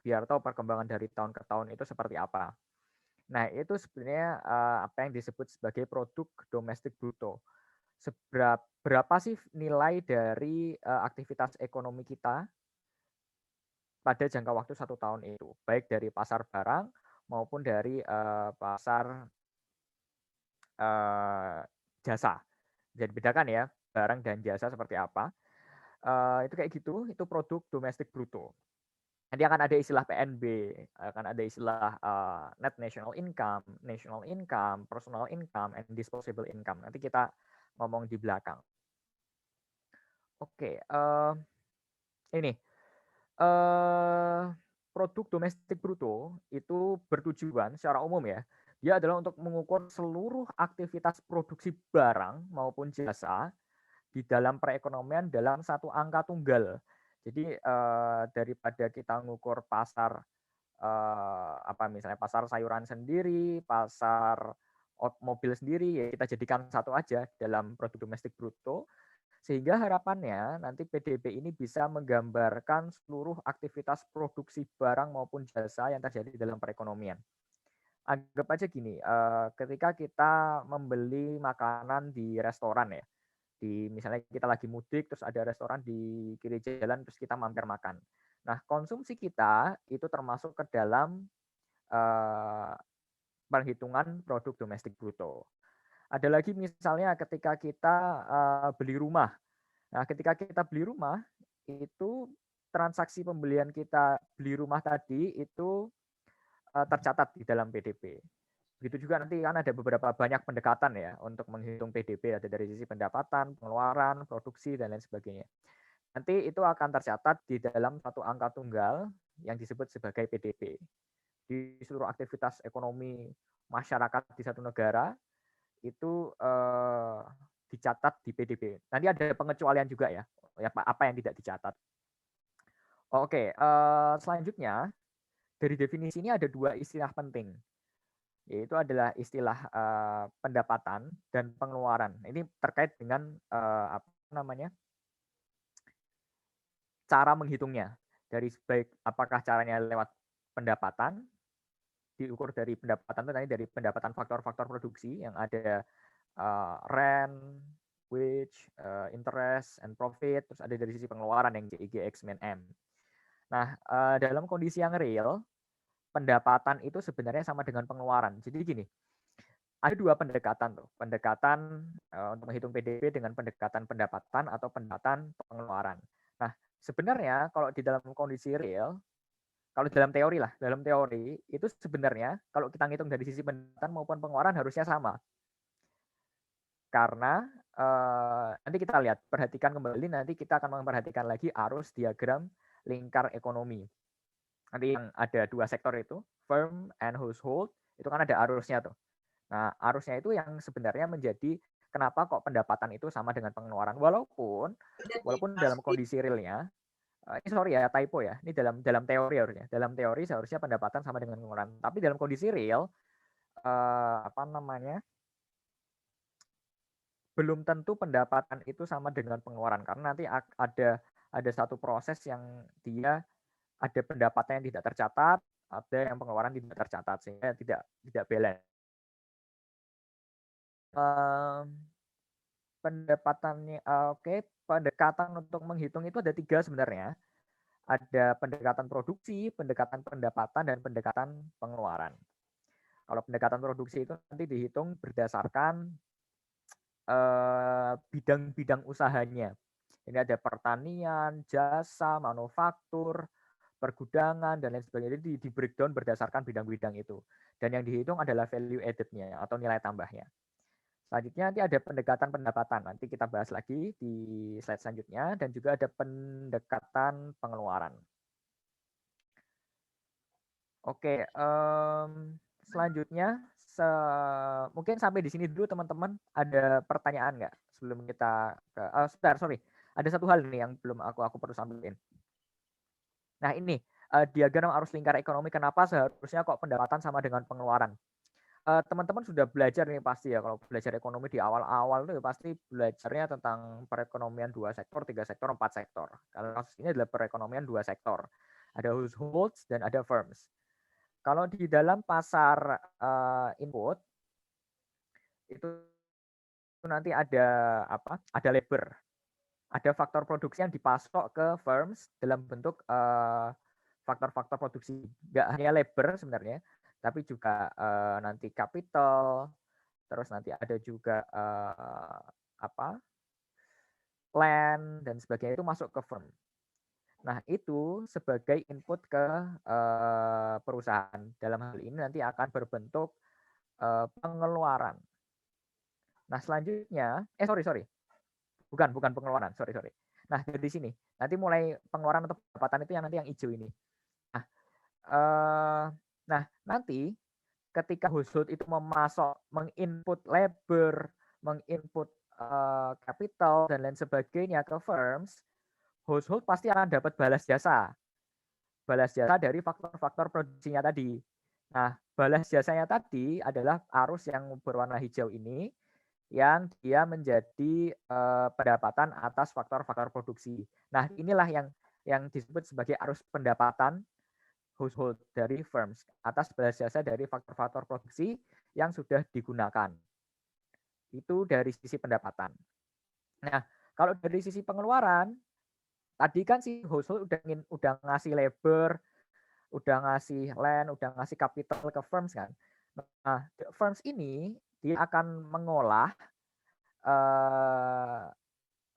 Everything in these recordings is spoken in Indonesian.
biar tahu perkembangan dari tahun ke tahun itu seperti apa. Nah, itu sebenarnya apa yang disebut sebagai produk domestik bruto. Berapa sih nilai dari aktivitas ekonomi kita pada jangka waktu 1 tahun itu, baik dari pasar barang maupun dari pasar jasa. Bisa dibedakan ya, barang dan jasa seperti apa. Itu kayak gitu, itu produk domestik bruto. Nanti akan ada istilah PNB, akan ada istilah net national income, personal income, and disposable income. Nanti kita ngomong di belakang. Oke, ini produk domestik bruto itu bertujuan secara umum ya, dia adalah untuk mengukur seluruh aktivitas produksi barang maupun jasa di dalam perekonomian dalam satu angka tunggal. Jadi daripada kita mengukur pasar misalnya pasar sayuran sendiri, pasar mobil sendiri, ya kita jadikan satu aja dalam produk domestik bruto. Sehingga harapannya nanti PDB ini bisa menggambarkan seluruh aktivitas produksi barang maupun jasa yang terjadi dalam perekonomian. Anggap aja gini, ketika kita membeli makanan di restoran ya, misalnya kita lagi mudik terus ada restoran di kiri jalan terus kita mampir makan. Nah, konsumsi kita itu termasuk ke dalam perhitungan produk domestik bruto. Ada lagi misalnya ketika kita beli rumah. Nah, ketika kita beli rumah, itu transaksi pembelian kita beli rumah tadi itu tercatat di dalam PDB. Begitu juga nanti kan ada beberapa banyak pendekatan ya untuk menghitung PDB, ada dari sisi pendapatan, pengeluaran, produksi, dan lain sebagainya. Nanti itu akan tercatat di dalam satu angka tunggal yang disebut sebagai PDB. Di seluruh aktivitas ekonomi masyarakat di satu negara, itu dicatat di PDB. Nanti ada pengecualian juga ya, apa yang tidak dicatat. Oke, selanjutnya dari definisi ini ada 2 istilah penting, yaitu adalah istilah pendapatan dan pengeluaran. Ini terkait dengan cara menghitungnya. Dari baik apakah caranya lewat pendapatan, diukur dari pendapatan itu tadi dari pendapatan faktor-faktor produksi yang ada rent, wage, interest, and profit, terus ada dari sisi pengeluaran yang JIG, X, Min, M. Nah, dalam kondisi yang real, pendapatan itu sebenarnya sama dengan pengeluaran. Jadi gini, ada 2 pendekatan tuh. Pendekatan untuk menghitung PDB dengan pendekatan pendapatan atau pendekatan pengeluaran. Nah, sebenarnya kalau di dalam kondisi real, kalau dalam teori itu sebenarnya kalau kita ngitung dari sisi pendapatan maupun pengeluaran harusnya sama. Karena nanti kita lihat, perhatikan kembali, nanti kita akan memperhatikan lagi arus diagram lingkar ekonomi. Nanti yang ada 2 sektor itu, firm and household, itu kan ada arusnya tuh. Nah, arusnya itu yang sebenarnya menjadi kenapa kok pendapatan itu sama dengan pengeluaran. Walaupun dalam kondisi realnya, ini sorry ya, typo ya, ini dalam teori harusnya. Dalam teori seharusnya pendapatan sama dengan pengeluaran. Tapi dalam kondisi real, belum tentu pendapatan itu sama dengan pengeluaran karena nanti ada satu proses yang dia ada pendapatan yang tidak tercatat, ada yang pengeluaran tidak tercatat sehingga tidak balance. Pendapatannya pendekatan untuk menghitung itu ada 3 sebenarnya. Ada pendekatan produksi, pendekatan pendapatan, dan pendekatan pengeluaran. Kalau pendekatan produksi itu nanti dihitung berdasarkan bidang-bidang usahanya. Ini ada pertanian, jasa, manufaktur, pergudangan, dan lain sebagainya. Jadi di breakdown berdasarkan bidang-bidang itu. Dan yang dihitung adalah value added-nya atau nilai tambahnya. Selanjutnya nanti ada pendekatan pendapatan. Nanti kita bahas lagi di slide selanjutnya. Dan juga ada pendekatan pengeluaran. Oke, selanjutnya mungkin sampai di sini dulu teman-teman. Ada pertanyaan nggak sebelum kita ke sorry. Ada satu hal nih yang belum aku perlu sampaikan. Nah, ini diagram arus lingkar ekonomi, kenapa seharusnya kok pendapatan sama dengan pengeluaran. Teman-teman sudah belajar nih pasti ya, kalau belajar ekonomi di awal-awal itu pasti belajarnya tentang perekonomian 2 sektor, 3 sektor, 4 sektor. Kalau kasus ini adalah perekonomian 2 sektor. Ada households dan ada firms. Kalau di dalam pasar input itu nanti ada apa? Ada labor, ada faktor produksi yang dipasok ke firms dalam bentuk faktor-faktor produksi. Nggak hanya labor sebenarnya, tapi juga nanti capital, terus nanti ada juga apa? Land dan sebagainya itu masuk ke firm. Nah, itu sebagai input ke perusahaan. Dalam hal ini nanti akan berbentuk pengeluaran. Nah, selanjutnya, sorry. Bukan pengeluaran, sorry. Nah, dari sini, nanti mulai pengeluaran atau pendapatan itu yang nanti yang hijau ini. Nah, nanti ketika household itu menginput labor, menginput capital, dan lain sebagainya ke firms, household pasti akan dapat balas jasa. Balas jasa dari faktor-faktor produksinya tadi. Nah, balas jasanya tadi adalah arus yang berwarna hijau ini, yang dia menjadi pendapatan atas faktor-faktor produksi. Nah, inilah yang disebut sebagai arus pendapatan household dari firms atas balas jasa dari faktor-faktor produksi yang sudah digunakan. Itu dari sisi pendapatan. Nah, kalau dari sisi pengeluaran, tadi kan si household udah ngasih labor, udah ngasih land, udah ngasih capital ke firms kan. Nah, firms ini dia akan mengolah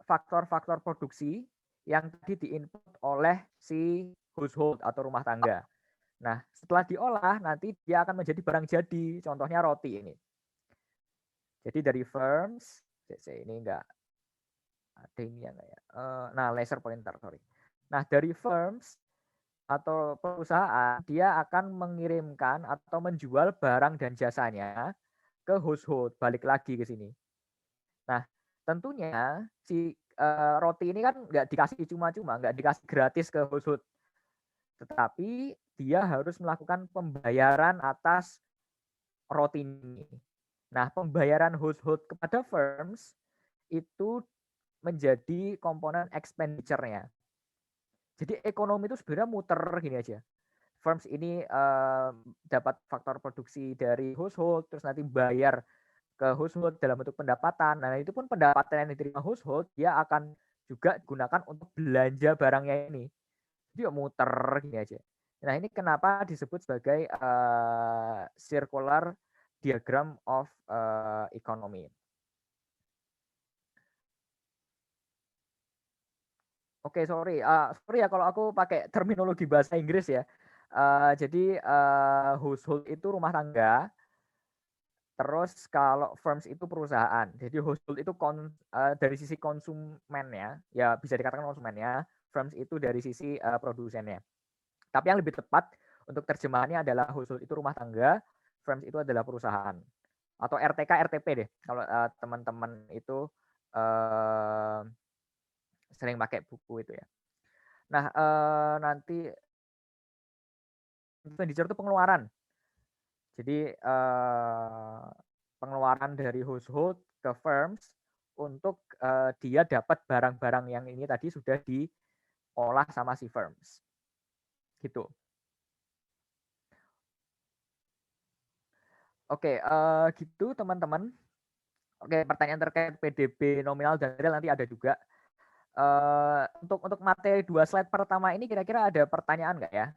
faktor-faktor produksi yang tadi diinput oleh si household atau rumah tangga. Nah, setelah diolah nanti dia akan menjadi barang jadi. Contohnya roti ini. Jadi dari firms, ini enggak ada ini ya enggak ya. Nah, laser pointer, sorry. Nah, dari firms atau perusahaan dia akan mengirimkan atau menjual barang dan jasanya ke household, balik lagi ke sini. Nah, tentunya si roti ini kan nggak dikasih cuma-cuma, nggak dikasih gratis ke household, tetapi dia harus melakukan pembayaran atas roti ini. Nah, pembayaran household kepada firms itu menjadi komponen expenditure-nya. Jadi ekonomi itu sebenarnya muter gini aja. Firms ini dapat faktor produksi dari household, terus nanti bayar ke household dalam bentuk pendapatan. Nah, itu pun pendapatan yang diterima household, dia akan juga digunakan untuk belanja barangnya ini. Jadi muter gini aja. Nah, ini kenapa disebut sebagai circular diagram of economy. Oke, sorry ya kalau aku pakai terminologi bahasa Inggris ya. Jadi household itu rumah tangga, terus kalau firms itu perusahaan. Jadi household itu dari sisi konsumennya, ya bisa dikatakan konsumennya, firms itu dari sisi produsennya. Tapi yang lebih tepat untuk terjemahannya adalah household itu rumah tangga, firms itu adalah perusahaan. Atau RTK, RTP deh, kalau teman-teman itu sering pakai buku itu ya. Nah, nanti expenditure itu pengeluaran. Jadi pengeluaran dari household ke firms untuk dia dapat barang-barang yang ini tadi sudah diolah sama si firms. Gitu. Oke, gitu teman-teman. Oke, pertanyaan terkait PDB nominal dan real nanti ada juga. Untuk materi 2 slide pertama ini kira-kira ada pertanyaan nggak ya?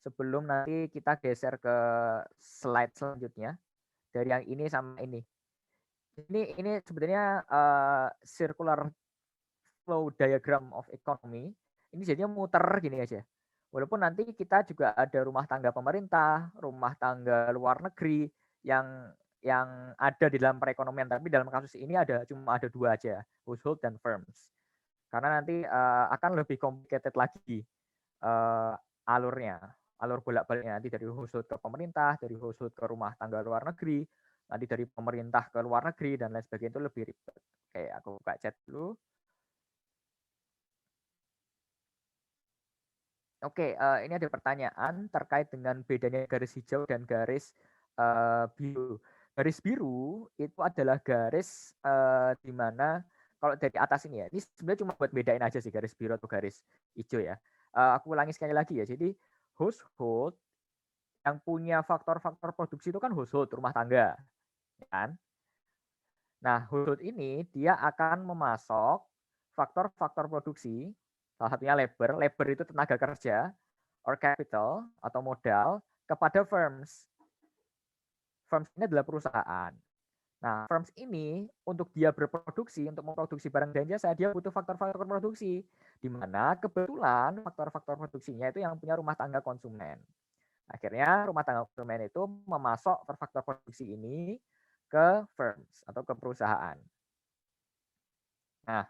Sebelum nanti kita geser ke slide selanjutnya. Dari yang ini sama ini. Ini sebenarnya circular flow diagram of economy. Ini jadinya muter gini aja. Walaupun nanti kita juga ada rumah tangga pemerintah, rumah tangga luar negeri yang ada di dalam perekonomian, tapi dalam kasus ini cuma ada 2 aja, household dan firms. Karena nanti akan lebih complicated lagi alurnya, alur bolak-baliknya nanti dari household ke pemerintah, dari household ke rumah tangga luar negeri, nanti dari pemerintah ke luar negeri dan lain sebagainya itu lebih ribet. Oke, aku buka chat dulu. Oke, ini ada pertanyaan terkait dengan bedanya garis hijau dan garis biru. Garis biru itu adalah garis di mana kalau dari atas ini ya, ini sebenarnya cuma buat bedain aja sih garis biru atau garis hijau ya. Aku ulangi sekali lagi ya. Jadi household yang punya faktor-faktor produksi itu kan household, rumah tangga, kan? Nah, household ini dia akan memasok faktor-faktor produksi, salah satunya labor. Labor itu tenaga kerja, or capital atau modal kepada firms. Firms ini adalah perusahaan. Nah, firms ini untuk dia berproduksi, untuk memproduksi barang dan jasa, dia butuh faktor-faktor produksi, di mana kebetulan faktor-faktor produksinya itu yang punya rumah tangga konsumen. Akhirnya rumah tangga konsumen itu memasok faktor produksi ini ke firms atau ke perusahaan. Nah,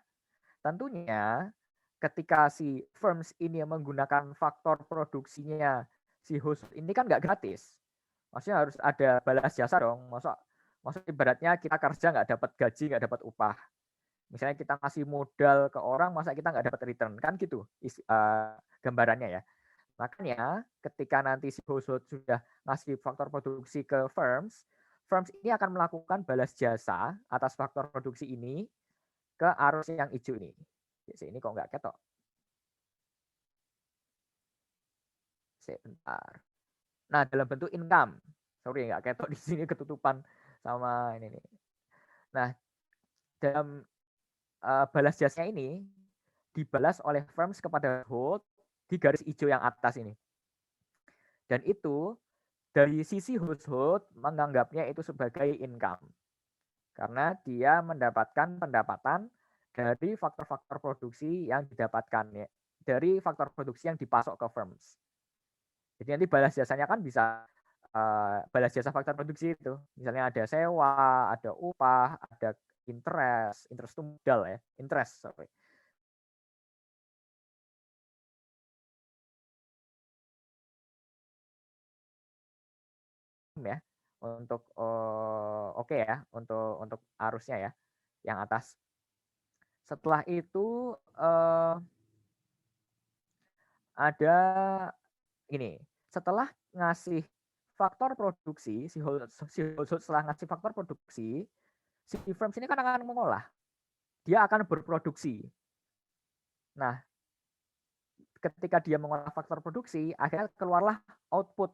tentunya ketika si firms ini menggunakan faktor produksinya si host ini kan nggak gratis. Maksudnya harus ada balas jasa dong. Maksud ibaratnya kita kerja nggak dapat gaji, nggak dapat upah. Misalnya kita kasih modal ke orang, masa kita nggak dapat return, kan gitu gambarannya ya. Makanya ketika nanti si host sudah ngasih faktor produksi ke firms, firms ini akan melakukan balas jasa atas faktor produksi ini ke arus yang hijau ini. Ini kok nggak ketok. Sebentar. Nah, dalam bentuk income. Sorry, nggak ketok di sini, ketutupan sama ini nih. Nah, dalam balas jasanya ini dibalas oleh firms kepada hold di garis hijau yang atas ini. Dan itu dari sisi household menganggapnya itu sebagai income. Karena dia mendapatkan pendapatan dari faktor-faktor produksi yang didapatkan ya, dari faktor produksi yang dipasok ke firms. Jadi nanti balas jasanya kan bisa balas jasa faktor produksi itu. Misalnya ada sewa, ada upah, ada interest itu modal ya, interest sorry. Ya untuk oke ya untuk arusnya ya yang atas. Setelah itu ada ini, setelah ngasih faktor produksi si household setelah ngasih faktor produksi, si firms ini kan akan mengolah, dia akan berproduksi. Nah, ketika dia mengolah faktor produksi, akhirnya keluarlah output.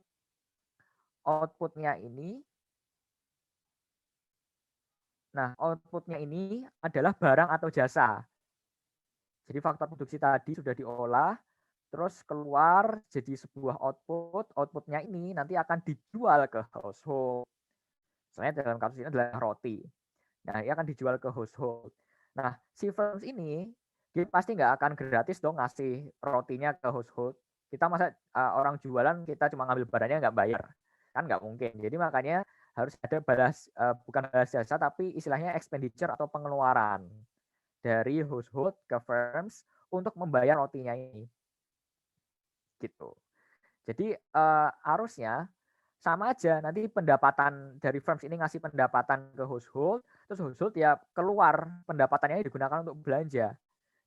Outputnya ini, nah outputnya ini adalah barang atau jasa. Jadi faktor produksi tadi sudah diolah, terus keluar jadi sebuah output. Outputnya ini nanti akan dijual ke household. Misalnya dalam kasus ini adalah roti. Nah, ia akan dijual ke household. Nah, si firms ini dia pasti nggak akan gratis dong ngasih rotinya ke household. Kita masa orang jualan kita cuma ngambil barangnya nggak bayar, kan nggak mungkin. Jadi makanya harus ada balas bukan balas jasa tapi istilahnya expenditure atau pengeluaran dari household ke firms untuk membayar rotinya ini. Gitu. Jadi arusnya sama aja, nanti pendapatan dari firms ini ngasih pendapatan ke household, terus household ya keluar pendapatannya digunakan untuk belanja.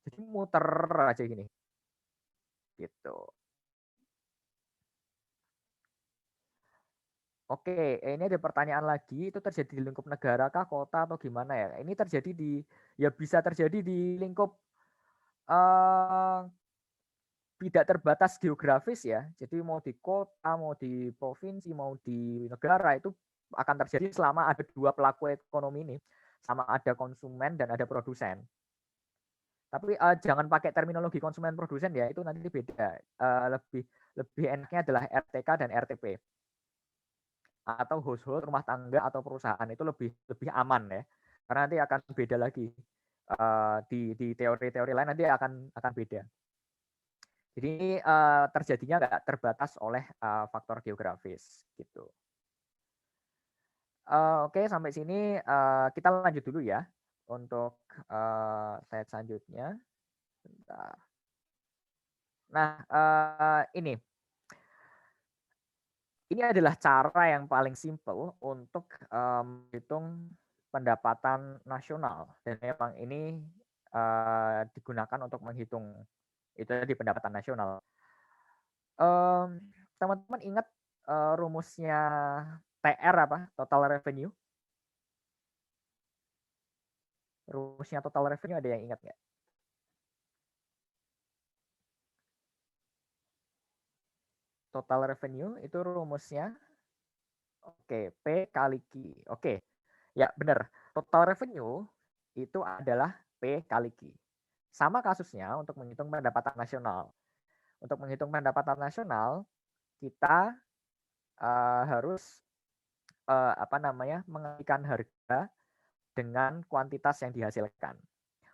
Jadi muter aja gini. Gitu. Oke, ini ada pertanyaan lagi, itu terjadi di lingkup negara kah, kota atau gimana ya? Ini terjadi di, ya bisa terjadi di lingkup tidak terbatas geografis ya. Jadi mau di kota, mau di provinsi, mau di negara itu akan terjadi selama ada dua pelaku ekonomi ini, sama ada konsumen dan ada produsen. Tapi jangan pakai terminologi konsumen produsen ya, itu nanti beda. Lebih enaknya adalah RTK dan RTP atau household rumah tangga atau perusahaan itu lebih aman ya, karena nanti akan beda lagi di teori-teori lain nanti akan beda. Jadi terjadinya nggak terbatas oleh faktor geografis gitu. Oke, sampai sini kita lanjut dulu ya untuk slide selanjutnya. Bentar. Nah, ini adalah cara yang paling simple untuk menghitung pendapatan nasional dan memang ini digunakan untuk menghitung itu di pendapatan nasional. Teman-teman ingat rumusnya TR apa? Total revenue. Rumusnya total revenue ada yang ingat nggak? Total revenue itu rumusnya, oke, P kali Q. Oke, ya benar. Total revenue itu adalah P kali Q. Sama kasusnya untuk menghitung pendapatan nasional. Untuk menghitung pendapatan nasional, kita harus mengalihkan harga dengan kuantitas yang dihasilkan.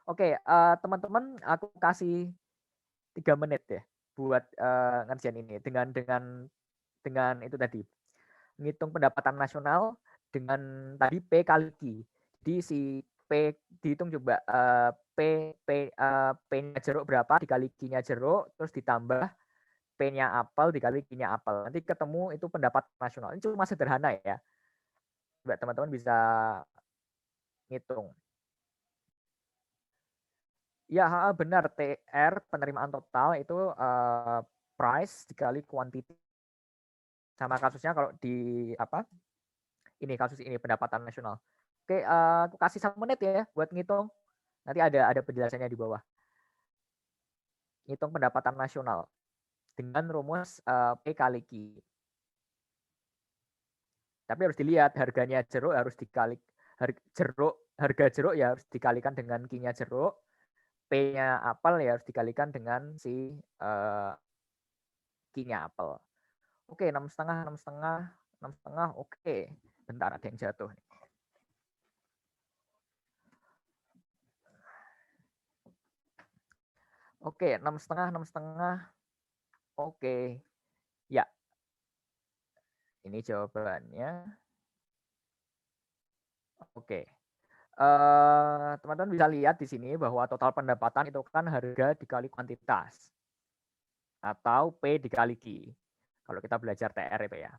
Oke, teman-teman, aku kasih 3 menit ya buat ngerjain ini dengan itu tadi, ngitung pendapatan nasional dengan tadi P kali Q. Jadi si P dihitung coba, P-nya jeruk berapa dikali Q-nya jeruk, terus ditambah P-nya apel dikali Q-nya apel. Nanti ketemu itu pendapatan nasional. Ini cuma sederhana ya. Coba teman-teman bisa ngitung. Ya, benar. TR penerimaan total itu price dikali quantity. Sama kasusnya kalau di ini kasus ini pendapatan nasional. Oke, aku kasih 1 menit ya buat ngitung. Nanti ada penjelasannya di bawah. Ngitung pendapatan nasional dengan rumus P kali Q. Tapi harus dilihat harganya jeruk harus dikali harga jeruk ya harus dikalikan dengan Q-nya jeruk. P-nya apel ya harus dikalikan dengan si Q-nya apel. Oke, 6,5, 6,5, 6,5. Oke, bentar ada yang jatuh. Oke, 6,5, 6,5. Oke, ya. Ini jawabannya. Oke. Teman-teman bisa lihat di sini bahwa total pendapatan itu kan harga dikali kuantitas atau P dikali Q. Kalau kita belajar TR itu ya.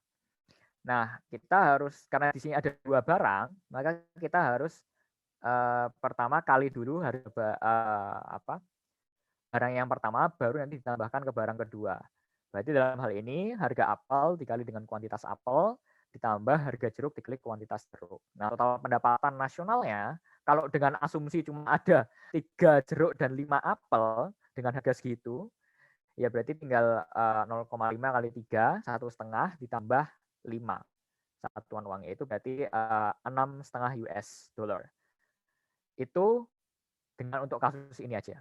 Nah, kita harus karena di sini ada 2 barang, maka kita harus pertama kali dulu harga barang yang pertama baru nanti ditambahkan ke barang kedua. Berarti dalam hal ini harga apel dikali dengan kuantitas apel ditambah harga jeruk dikali kuantitas jeruk. Nah, total pendapatan nasionalnya kalau dengan asumsi cuma ada 3 jeruk dan 5 apel dengan harga segitu, ya berarti tinggal 0,5 kali 3, 1,5 ditambah 5 satuan uangnya itu berarti 6,5 US dollar. Itu dengan untuk kasus ini aja.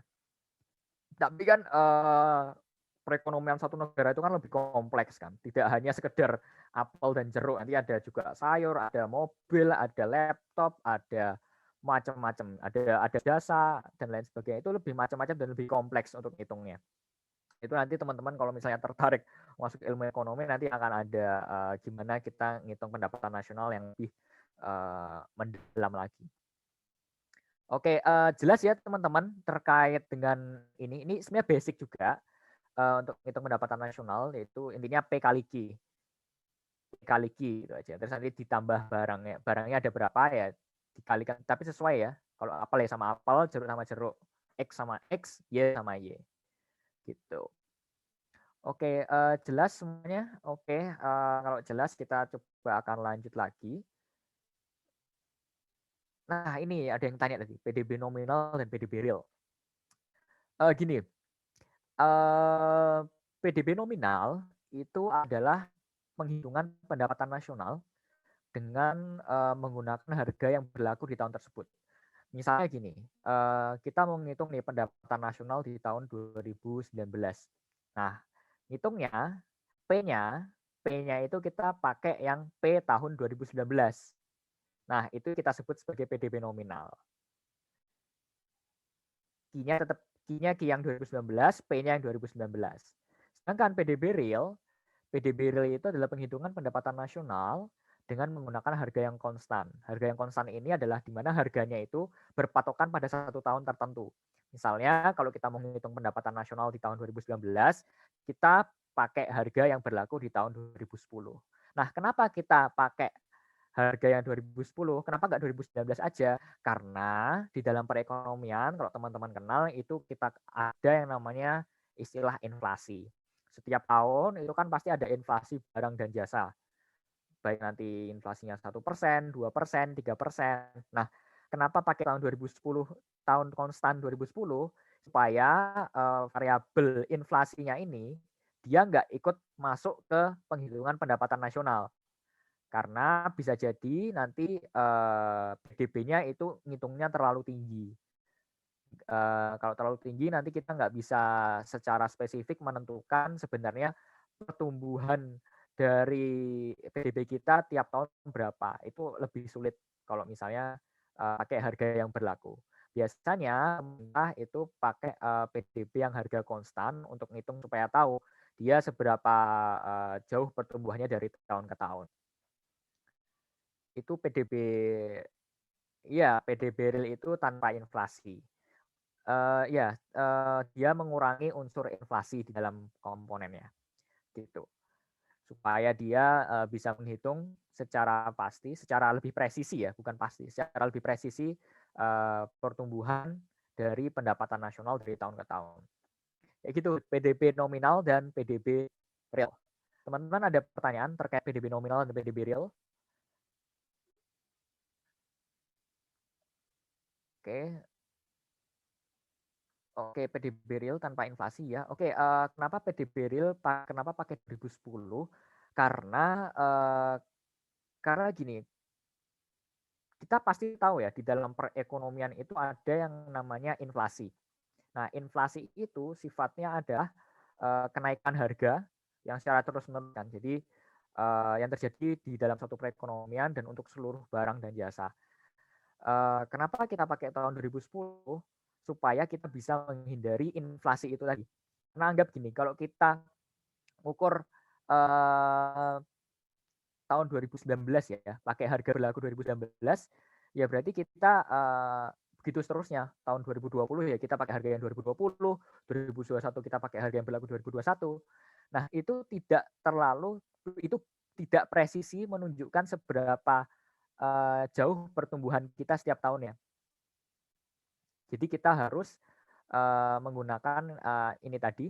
Tapi kan perekonomian satu negara itu kan lebih kompleks kan. Tidak hanya sekedar apel dan jeruk, nanti ada juga sayur, ada mobil, ada laptop, ada macam-macam, ada jasa dan lain sebagainya. Itu lebih macam-macam dan lebih kompleks untuk hitungnya. Itu nanti teman-teman kalau misalnya tertarik masuk ilmu ekonomi nanti akan ada gimana kita ngitung pendapatan nasional yang lebih mendalam lagi. Oke, jelas ya teman-teman terkait dengan ini. Ini sebenarnya basic juga untuk ngitung pendapatan nasional, yaitu intinya P kali Q. P kali Q gitu aja. Terus nanti ditambah barangnya. Barangnya ada berapa ya dikalikan. Tapi sesuai ya. Kalau apel ya sama apel, jeruk sama jeruk. X sama X, Y sama Y. Gitu. Oke, jelas semuanya. Oke, kalau jelas kita coba akan lanjut lagi. Nah, ini ada yang tanya tadi, PDB nominal dan PDB real. Gini, PDB nominal itu adalah penghitungan pendapatan nasional dengan menggunakan harga yang berlaku di tahun tersebut. Misalnya gini, kita mau menghitung nih pendapatan nasional di tahun 2019. Nah, hitungnya P-nya itu kita pakai yang P tahun 2019. Nah, itu kita sebut sebagai PDB nominal. Q-nya tetap Q-nya Q yang 2019, P-nya yang 2019. Sedangkan PDB real itu adalah penghitungan pendapatan nasional dengan menggunakan harga yang konstan. Harga yang konstan ini adalah di mana harganya itu berpatokan pada satu tahun tertentu. Misalnya kalau kita menghitung pendapatan nasional di tahun 2019, kita pakai harga yang berlaku di tahun 2010. Nah, kenapa kita pakai harga yang 2010, kenapa nggak 2019 aja? Karena di dalam perekonomian, kalau teman-teman kenal, itu kita ada yang namanya istilah inflasi. Setiap tahun itu kan pasti ada inflasi barang dan jasa. Baik nanti inflasinya 1%, 2%, 3%. Nah, kenapa pakai tahun 2010, tahun konstan 2010? Supaya variabel inflasinya ini dia nggak ikut masuk ke penghitungan pendapatan nasional. Karena bisa jadi nanti PDB-nya itu ngitungnya terlalu tinggi. Kalau terlalu tinggi nanti kita nggak bisa secara spesifik menentukan sebenarnya pertumbuhan dari PDB kita tiap tahun berapa. Itu lebih sulit kalau misalnya pakai harga yang berlaku. Biasanya pemerintah itu pakai PDB yang harga konstan untuk ngitung supaya tahu dia seberapa jauh pertumbuhannya dari tahun ke tahun. Itu PDB, iya PDB real itu tanpa inflasi. Ya, dia mengurangi unsur inflasi di dalam komponennya, gitu. Supaya dia bisa menghitung secara pasti, secara lebih presisi ya, bukan pasti, secara lebih presisi pertumbuhan dari pendapatan nasional dari tahun ke tahun. Kayak gitu, PDB nominal dan PDB real. Teman-teman ada pertanyaan terkait PDB nominal dan PDB real? Oke, Oke, PDB real tanpa inflasi ya. Oke, kenapa PDB real? Kenapa pakai 2010? Karena gini, kita pasti tahu ya di dalam perekonomian itu ada yang namanya inflasi. Nah, inflasi itu sifatnya adalah kenaikan harga yang secara terus-menerus kan. Jadi yang terjadi di dalam satu perekonomian dan untuk seluruh barang dan jasa. Kenapa kita pakai tahun 2010? Supaya kita bisa menghindari inflasi itu tadi. Nah, anggap gini, kalau kita ukur tahun 2019 ya, pakai harga berlaku 2019, ya berarti kita begitu seterusnya. Tahun 2020 ya kita pakai harga yang 2020, 2021 kita pakai harga yang berlaku 2021. Nah, itu tidak presisi menunjukkan seberapa jauh pertumbuhan kita setiap tahunnya. Jadi kita harus menggunakan ini tadi,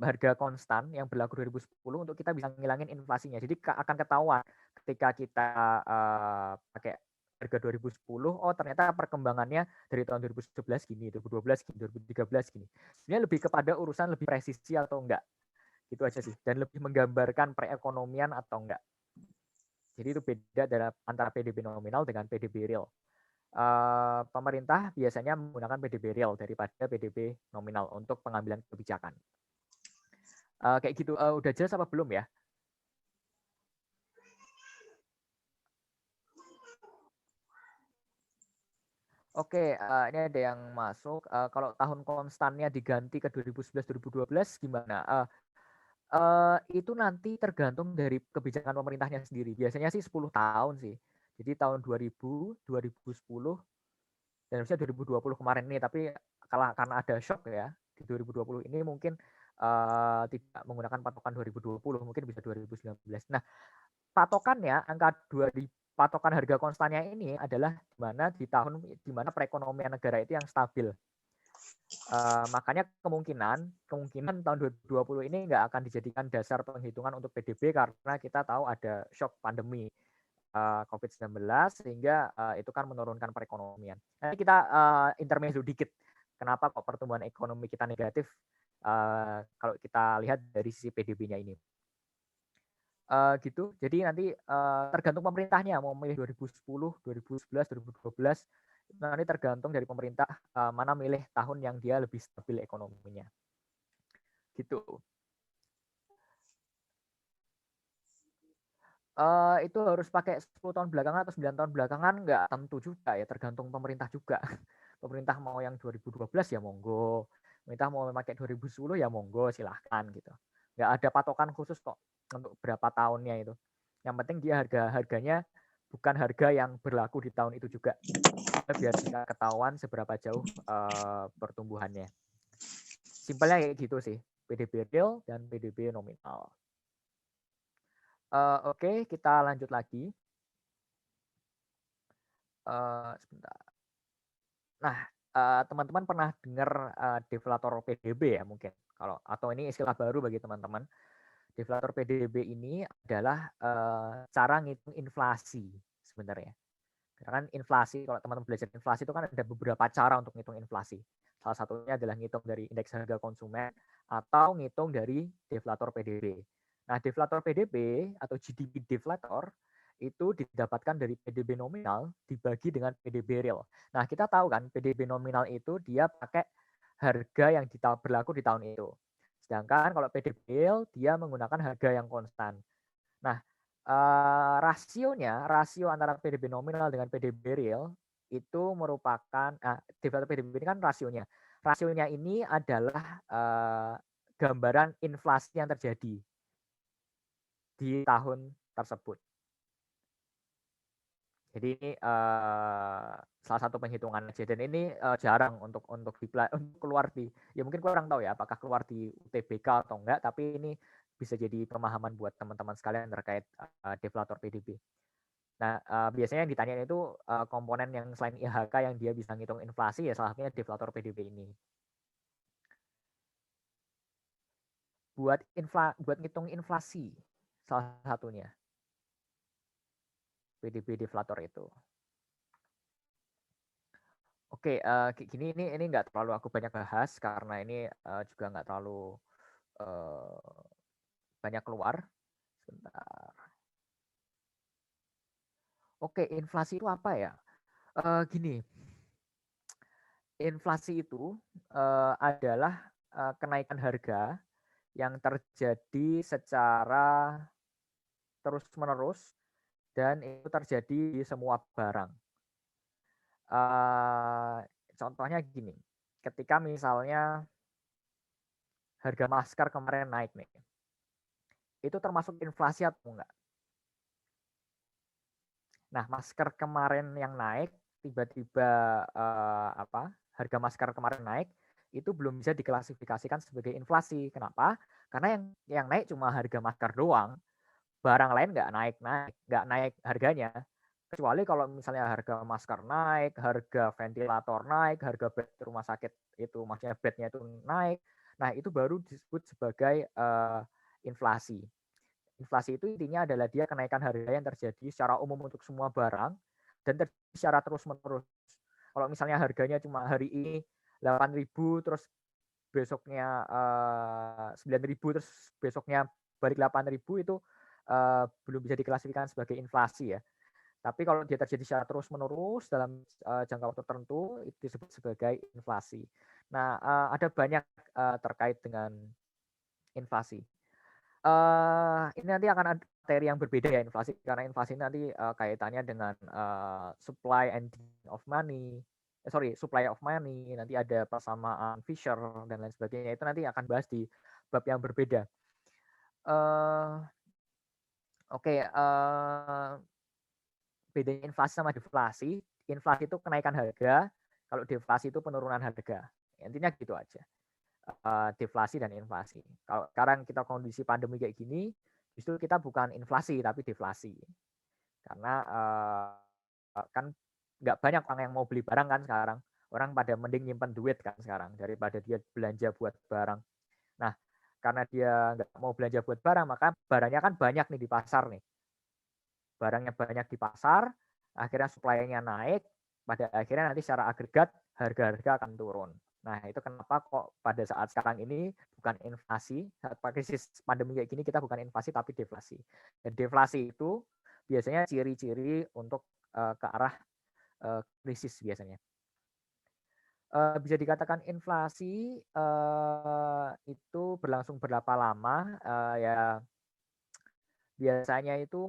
harga konstan yang berlaku 2010 untuk kita bisa ngilangin inflasinya. Jadi akan ketahuan ketika kita pakai harga 2010, oh ternyata perkembangannya dari tahun 2011 gini, 2012 gini, 2013 gini. Sebenarnya lebih kepada urusan lebih presisi atau enggak. Gitu aja sih. Dan lebih menggambarkan perekonomian atau enggak. Jadi itu beda antara PDB nominal dengan PDB real. Pemerintah biasanya menggunakan PDB real daripada PDB nominal untuk pengambilan kebijakan. Kayak gitu, udah jelas apa belum ya? Oke, ini ada yang masuk. Kalau tahun konstannya diganti ke 2011-2012 gimana? Itu nanti tergantung dari kebijakan pemerintahnya sendiri. Biasanya sih 10 tahun sih. Jadi tahun 2000, 2010, dan harusnya 2020 kemarin nih. Tapi karena ada shock ya di 2020 ini mungkin tidak menggunakan patokan 2020, mungkin bisa 2019. Nah, patokannya angka 2000, patokan harga konstannya ini adalah di mana perekonomian negara itu yang stabil. Makanya kemungkinan tahun 2020 ini nggak akan dijadikan dasar penghitungan untuk PDB karena kita tahu ada shock pandemi COVID-19 sehingga itu kan menurunkan perekonomian. Nanti kita intermezzo dikit. Kenapa kok pertumbuhan ekonomi kita negatif kalau kita lihat dari sisi PDB-nya ini. Gitu. Jadi nanti tergantung pemerintahnya mau milih 2010, 2011, 2012. Nanti tergantung dari pemerintah mana milih tahun yang dia lebih stabil ekonominya. Gitu. Itu harus pakai 10 tahun belakangan atau 9 tahun belakangan nggak tentu juga ya, tergantung pemerintah juga. Pemerintah mau yang 2012 ya monggo. Pemerintah mau memakai 2010 ya monggo, silahkan gitu. Nggak ada patokan khusus kok untuk berapa tahunnya itu. Yang penting dia harganya bukan harga yang berlaku di tahun itu juga. Biar bisa ketahuan seberapa jauh pertumbuhannya. Simpelnya kayak gitu sih. PDB real dan PDB nominal. Oke, kita lanjut lagi. Sebentar. Nah, teman-teman pernah dengar deflator PDB ya mungkin, atau ini istilah baru bagi teman-teman. Deflator PDB ini adalah cara ngitung inflasi sebenarnya. Karena kan inflasi, kalau teman-teman belajar inflasi itu kan ada beberapa cara untuk ngitung inflasi. Salah satunya adalah ngitung dari indeks harga konsumen atau ngitung dari deflator PDB. Nah, deflator PDB atau GDP deflator itu didapatkan dari PDB nominal dibagi dengan PDB real. Nah, kita tahu kan PDB nominal itu dia pakai harga yang berlaku di tahun itu. Sedangkan kalau PDB real dia menggunakan harga yang konstan. Nah, rasio antara PDB nominal dengan PDB real itu merupakan deflator PDB ini kan rasionya. Rasionya ini adalah gambaran inflasi yang terjadi di tahun tersebut. Jadi ini salah satu penghitungan aja dan ini jarang untuk keluar di, ya mungkin kurang tahu ya apakah keluar di UTBK atau enggak, tapi ini bisa jadi pemahaman buat teman-teman sekalian terkait deflator PDB. Nah, biasanya yang ditanyain itu komponen yang selain IHK yang dia bisa ngitung inflasi, ya salah satunya deflator PDB ini. Buat ngitung inflasi salah satunya PDB deflator itu. Oke, gini ini nggak terlalu aku banyak bahas karena ini juga nggak terlalu banyak keluar. Sebentar. Oke, inflasi itu apa ya? Gini, inflasi itu adalah kenaikan harga yang terjadi secara terus-menerus dan itu terjadi di semua barang. Contohnya gini, ketika misalnya harga masker kemarin naik nih, itu termasuk inflasi atau enggak? Nah, masker kemarin yang naik, tiba-tiba harga masker kemarin naik, itu belum bisa diklasifikasikan sebagai inflasi. Kenapa? Karena yang naik cuma harga masker doang, barang lain nggak naik harganya. Kecuali kalau misalnya harga masker naik, harga ventilator naik, harga bed rumah sakit itu, maksudnya bednya itu naik. Nah, itu baru disebut sebagai inflasi. Inflasi itu intinya adalah dia kenaikan harga yang terjadi secara umum untuk semua barang dan terjadi secara terus-menerus. Kalau misalnya harganya cuma hari ini 8.000 terus besoknya 9.000 terus besoknya balik 8.000 itu belum bisa diklasifikasikan sebagai inflasi ya. Tapi kalau dia terjadi secara terus-menerus dalam jangka waktu tertentu itu disebut sebagai inflasi. Nah, ada banyak terkait dengan inflasi. Ini nanti akan ada materi yang berbeda ya inflasi, karena inflasi nanti kaitannya dengan supply and of money, supply of money, nanti ada persamaan Fisher dan lain sebagainya, itu nanti akan bahas di bab yang berbeda. Oke, bedanya inflasi sama deflasi. Inflasi itu kenaikan harga, kalau deflasi itu penurunan harga. Intinya gitu aja. Deflasi dan inflasi. Kalau sekarang kita kondisi pandemi kayak gini, justru kita bukan inflasi tapi deflasi. Karena kan nggak banyak orang yang mau beli barang kan sekarang. Orang pada mending nyimpen duit kan sekarang daripada dia belanja buat barang. Nah, karena dia nggak mau belanja buat barang, maka barangnya kan banyak nih di pasar nih. Barangnya banyak di pasar, akhirnya supply-nya naik, pada akhirnya nanti secara agregat harga-harga akan turun. Nah, itu kenapa kok pada saat sekarang ini bukan inflasi, saat krisis pandemi kayak gini kita bukan inflasi tapi deflasi. Dan deflasi itu biasanya ciri-ciri untuk ke arah krisis biasanya. Bisa dikatakan inflasi itu berlangsung berapa lama? Ya biasanya itu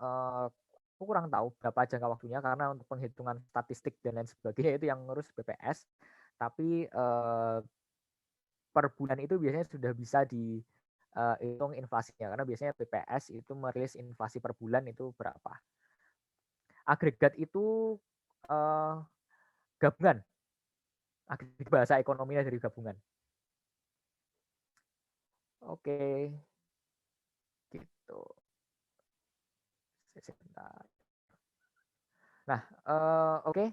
aku kurang tahu berapa jangka waktunya karena untuk penghitungan statistik dan lain sebagainya itu yang ngurus BPS. Tapi per bulan itu biasanya sudah bisa dihitung inflasinya karena biasanya BPS itu merilis inflasi per bulan itu berapa. Agregat itu gabungan. Agregat bahasa ekonominya dari gabungan. Oke. Gitu. Sebentar. Nah, oke.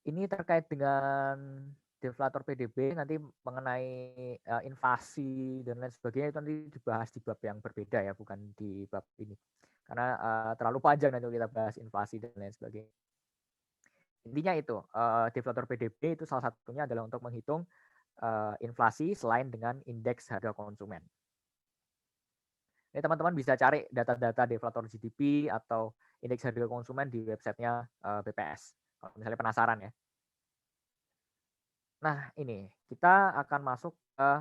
Ini terkait dengan deflator PDB, nanti mengenai inflasi dan lain sebagainya itu nanti dibahas di bab yang berbeda ya, bukan di bab ini. Karena terlalu panjang nanti kita bahas inflasi dan lain sebagainya. Intinya itu, deflator PDB itu salah satunya adalah untuk menghitung inflasi selain dengan indeks harga konsumen. Ini teman-teman bisa cari data-data deflator GDP atau indeks harga konsumen di websitenya BPS. Kalau misalnya penasaran ya. Nah ini kita akan masuk ke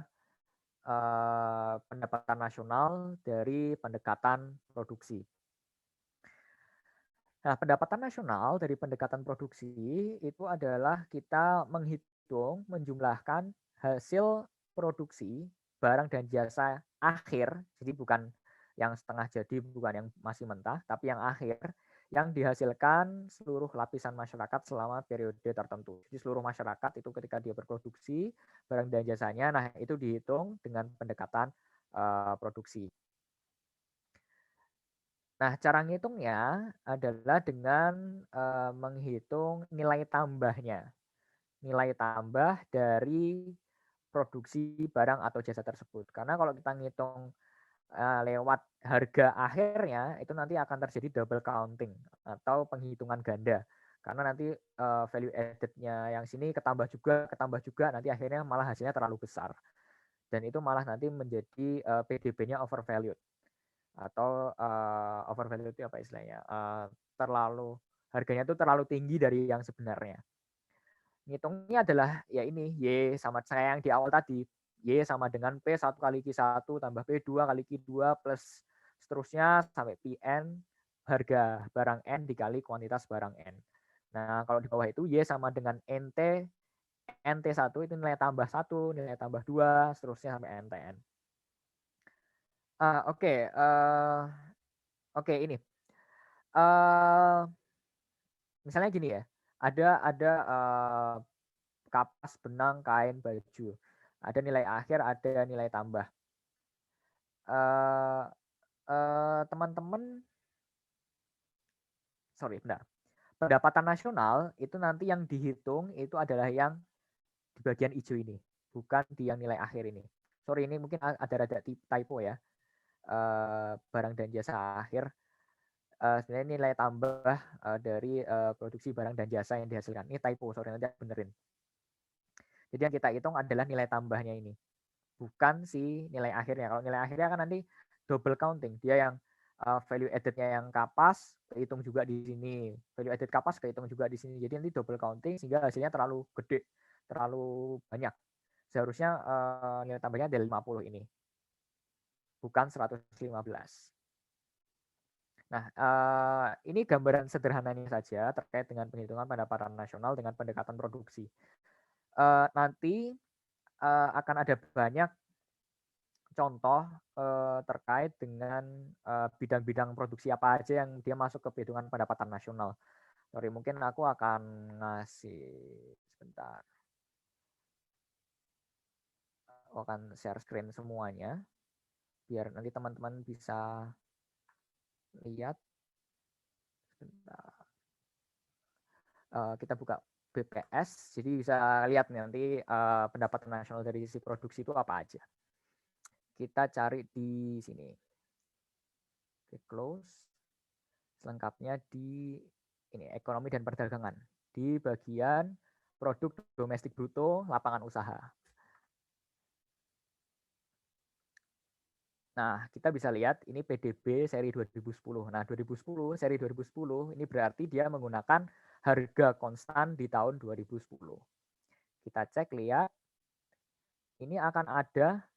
pendapatan nasional dari pendekatan produksi. Nah, pendapatan nasional dari pendekatan produksi itu adalah kita menghitung, menjumlahkan hasil produksi barang dan jasa akhir, jadi bukan yang setengah jadi, bukan yang masih mentah, tapi yang akhir, yang dihasilkan seluruh lapisan masyarakat selama periode tertentu. Jadi seluruh masyarakat itu ketika dia berproduksi barang dan jasanya, nah itu dihitung dengan pendekatan produksi. Nah, cara ngitungnya adalah dengan menghitung nilai tambahnya. Nilai tambah dari produksi barang atau jasa tersebut. Karena kalau kita ngitung lewat harga akhirnya, itu nanti akan terjadi double counting atau penghitungan ganda. Karena nanti value added-nya yang sini ketambah juga, nanti akhirnya malah hasilnya terlalu besar. Dan itu malah nanti menjadi PDB-nya overvalued. Atau overvalue itu apa istilahnya, terlalu harganya itu terlalu tinggi dari yang sebenarnya. Ngitungnya adalah ya ini Y sama saya yang di awal tadi, Y sama dengan P1 kali Q1 tambah P2 kali Q2 plus seterusnya sampai Pn harga barang N dikali kuantitas barang N. Nah, kalau di bawah itu Y sama dengan NT, NT1 itu nilai tambah 1, nilai tambah 2, seterusnya sampai NTN. Oke, ini. Misalnya gini ya, ada kapas, benang, kain, baju. Ada nilai akhir, ada nilai tambah. Teman-teman, bentar. Pendapatan nasional itu nanti yang dihitung itu adalah yang di bagian hijau ini, bukan di yang nilai akhir ini. Sorry, ini mungkin ada rada typo ya. Barang dan jasa akhir. Sebenarnya nilai tambah dari produksi barang dan jasa yang dihasilkan. Ini typo, sorry, nanti benerin. Jadi yang kita hitung adalah nilai tambahnya ini, bukan si nilai akhirnya. Kalau nilai akhirnya kan nanti double counting. Dia yang value added-nya yang kapas kehitung juga di sini, value added kapas kehitung juga di sini. Jadi nanti double counting sehingga hasilnya terlalu gede, terlalu banyak. Seharusnya nilai tambahnya dari 50 ini, bukan 115. Nah, ini gambaran sederhananya saja terkait dengan penghitungan pendapatan nasional dengan pendekatan produksi. Nanti akan ada banyak contoh terkait dengan bidang-bidang produksi apa aja yang dia masuk ke perhitungan pendapatan nasional. Sorry, mungkin aku akan ngasih sebentar. Aku akan share screen semuanya biar nanti teman-teman bisa lihat. Sebentar. Kita buka BPS, jadi bisa lihat nih nanti pendapatan nasional dari sisi produksi itu apa aja. Kita cari di sini. Oke, close. Selengkapnya di ini ekonomi dan perdagangan. Di bagian produk domestik bruto lapangan usaha. Nah, kita bisa lihat ini PDB seri 2010. Nah, 2010, seri 2010 ini berarti dia menggunakan harga konstan di tahun 2010. Kita cek lihat, ini akan ada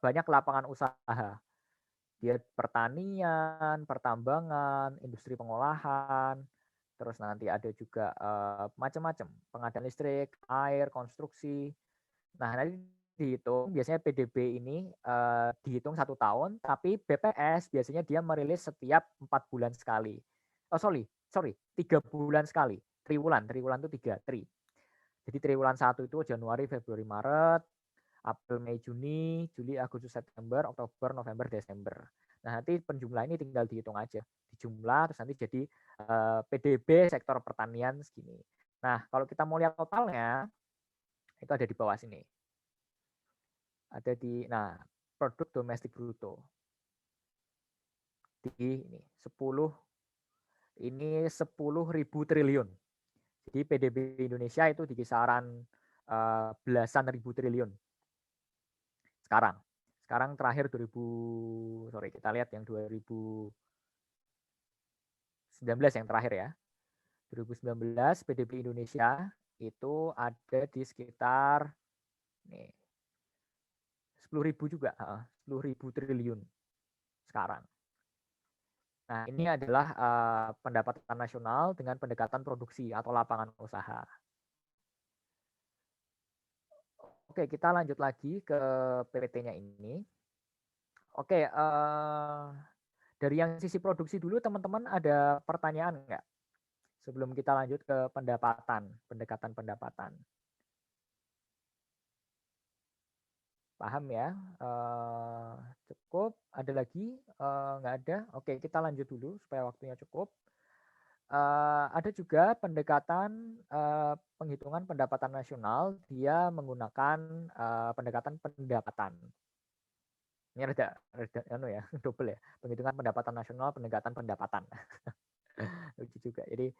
banyak lapangan usaha. Dia pertanian, pertambangan, industri pengolahan, terus nanti ada juga macam-macam, pengadaan listrik, air, konstruksi. Nah, nanti dihitung, biasanya PDB ini dihitung 1 tahun, tapi BPS biasanya dia merilis setiap 4 bulan sekali. Oh sorry, 3 bulan sekali. Triwulan itu 3, tri. Jadi triwulan 1 itu Januari, Februari, Maret, April, Mei, Juni, Juli, Agustus, September, Oktober, November, Desember. Nah, nanti penjumlah ini tinggal dihitung aja. Dijumlah, terus nanti jadi PDB sektor pertanian segini. Nah, kalau kita mau lihat totalnya, itu ada di bawah sini. Ada di, nah, produk domestik bruto. Di ini, 10.000 triliun. Jadi PDB Indonesia itu di kisaran belasan ribu triliun sekarang. Sekarang terakhir kita lihat yang 2019 yang terakhir ya. 2019 PDB Indonesia itu ada di sekitar nih 10.000 juga, 10.000 triliun sekarang. Nah, ini adalah pendapatan nasional dengan pendekatan produksi atau lapangan usaha. Oke, kita lanjut lagi ke PPT-nya ini. Oke, dari yang sisi produksi dulu, teman-teman ada pertanyaan nggak? Sebelum kita lanjut ke pendekatan pendapatan. Paham ya? Cukup? Ada lagi? Nggak ada? Oke, kita lanjut dulu supaya waktunya cukup. Ada juga pendekatan penghitungan pendapatan nasional, dia menggunakan pendekatan pendapatan. Ini rada ya, double ya. Penghitungan pendapatan nasional, pendapatan. Lucu juga. Jadi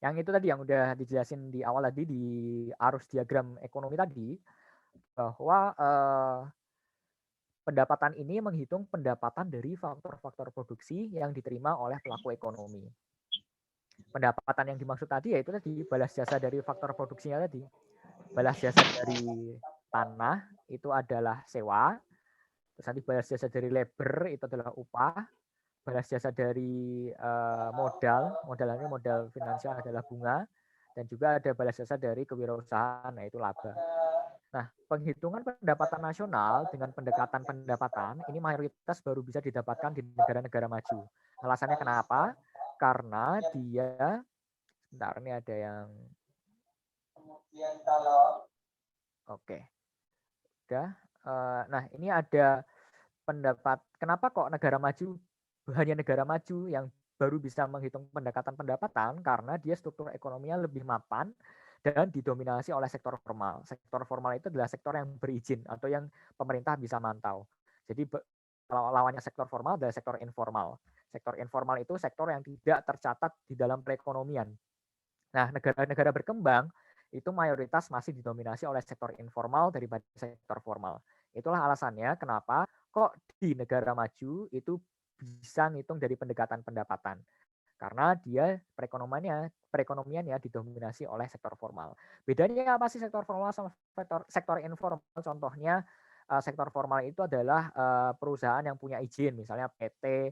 yang itu tadi yang udah dijelasin di awal tadi di arus diagram ekonomi tadi, bahwa pendapatan ini menghitung pendapatan dari faktor-faktor produksi yang diterima oleh pelaku ekonomi. Pendapatan yang dimaksud tadi yaitu tadi balas jasa dari faktor produksinya tadi. Balas jasa dari tanah itu adalah sewa, terus nanti balas jasa dari labor itu adalah upah, balas jasa dari modal finansial adalah bunga, dan juga ada balas jasa dari kewirausahaan, yaitu laba. Nah, penghitungan pendapatan nasional dengan pendekatan pendapatan ini mayoritas baru bisa didapatkan di negara-negara maju. Alasannya kenapa? Karena dia, sebentar ini ada yang, oke, udah. Nah, ini ada pendapat, kenapa kok negara maju, hanya negara maju yang baru bisa menghitung pendekatan pendapatan, karena dia struktur ekonominya lebih mapan dan didominasi oleh sektor formal. Sektor formal itu adalah sektor yang berizin atau yang pemerintah bisa mantau. Jadi kalau lawannya sektor formal adalah sektor informal. Sektor informal itu sektor yang tidak tercatat di dalam perekonomian. Nah, negara-negara berkembang itu mayoritas masih didominasi oleh sektor informal daripada sektor formal. Itulah alasannya kenapa kok di negara maju itu bisa ngitung dari pendekatan pendapatan. Karena dia perekonomiannya didominasi oleh sektor formal. Bedanya apa sih sektor formal sama sektor informal? Contohnya sektor formal itu adalah perusahaan yang punya izin, misalnya PT,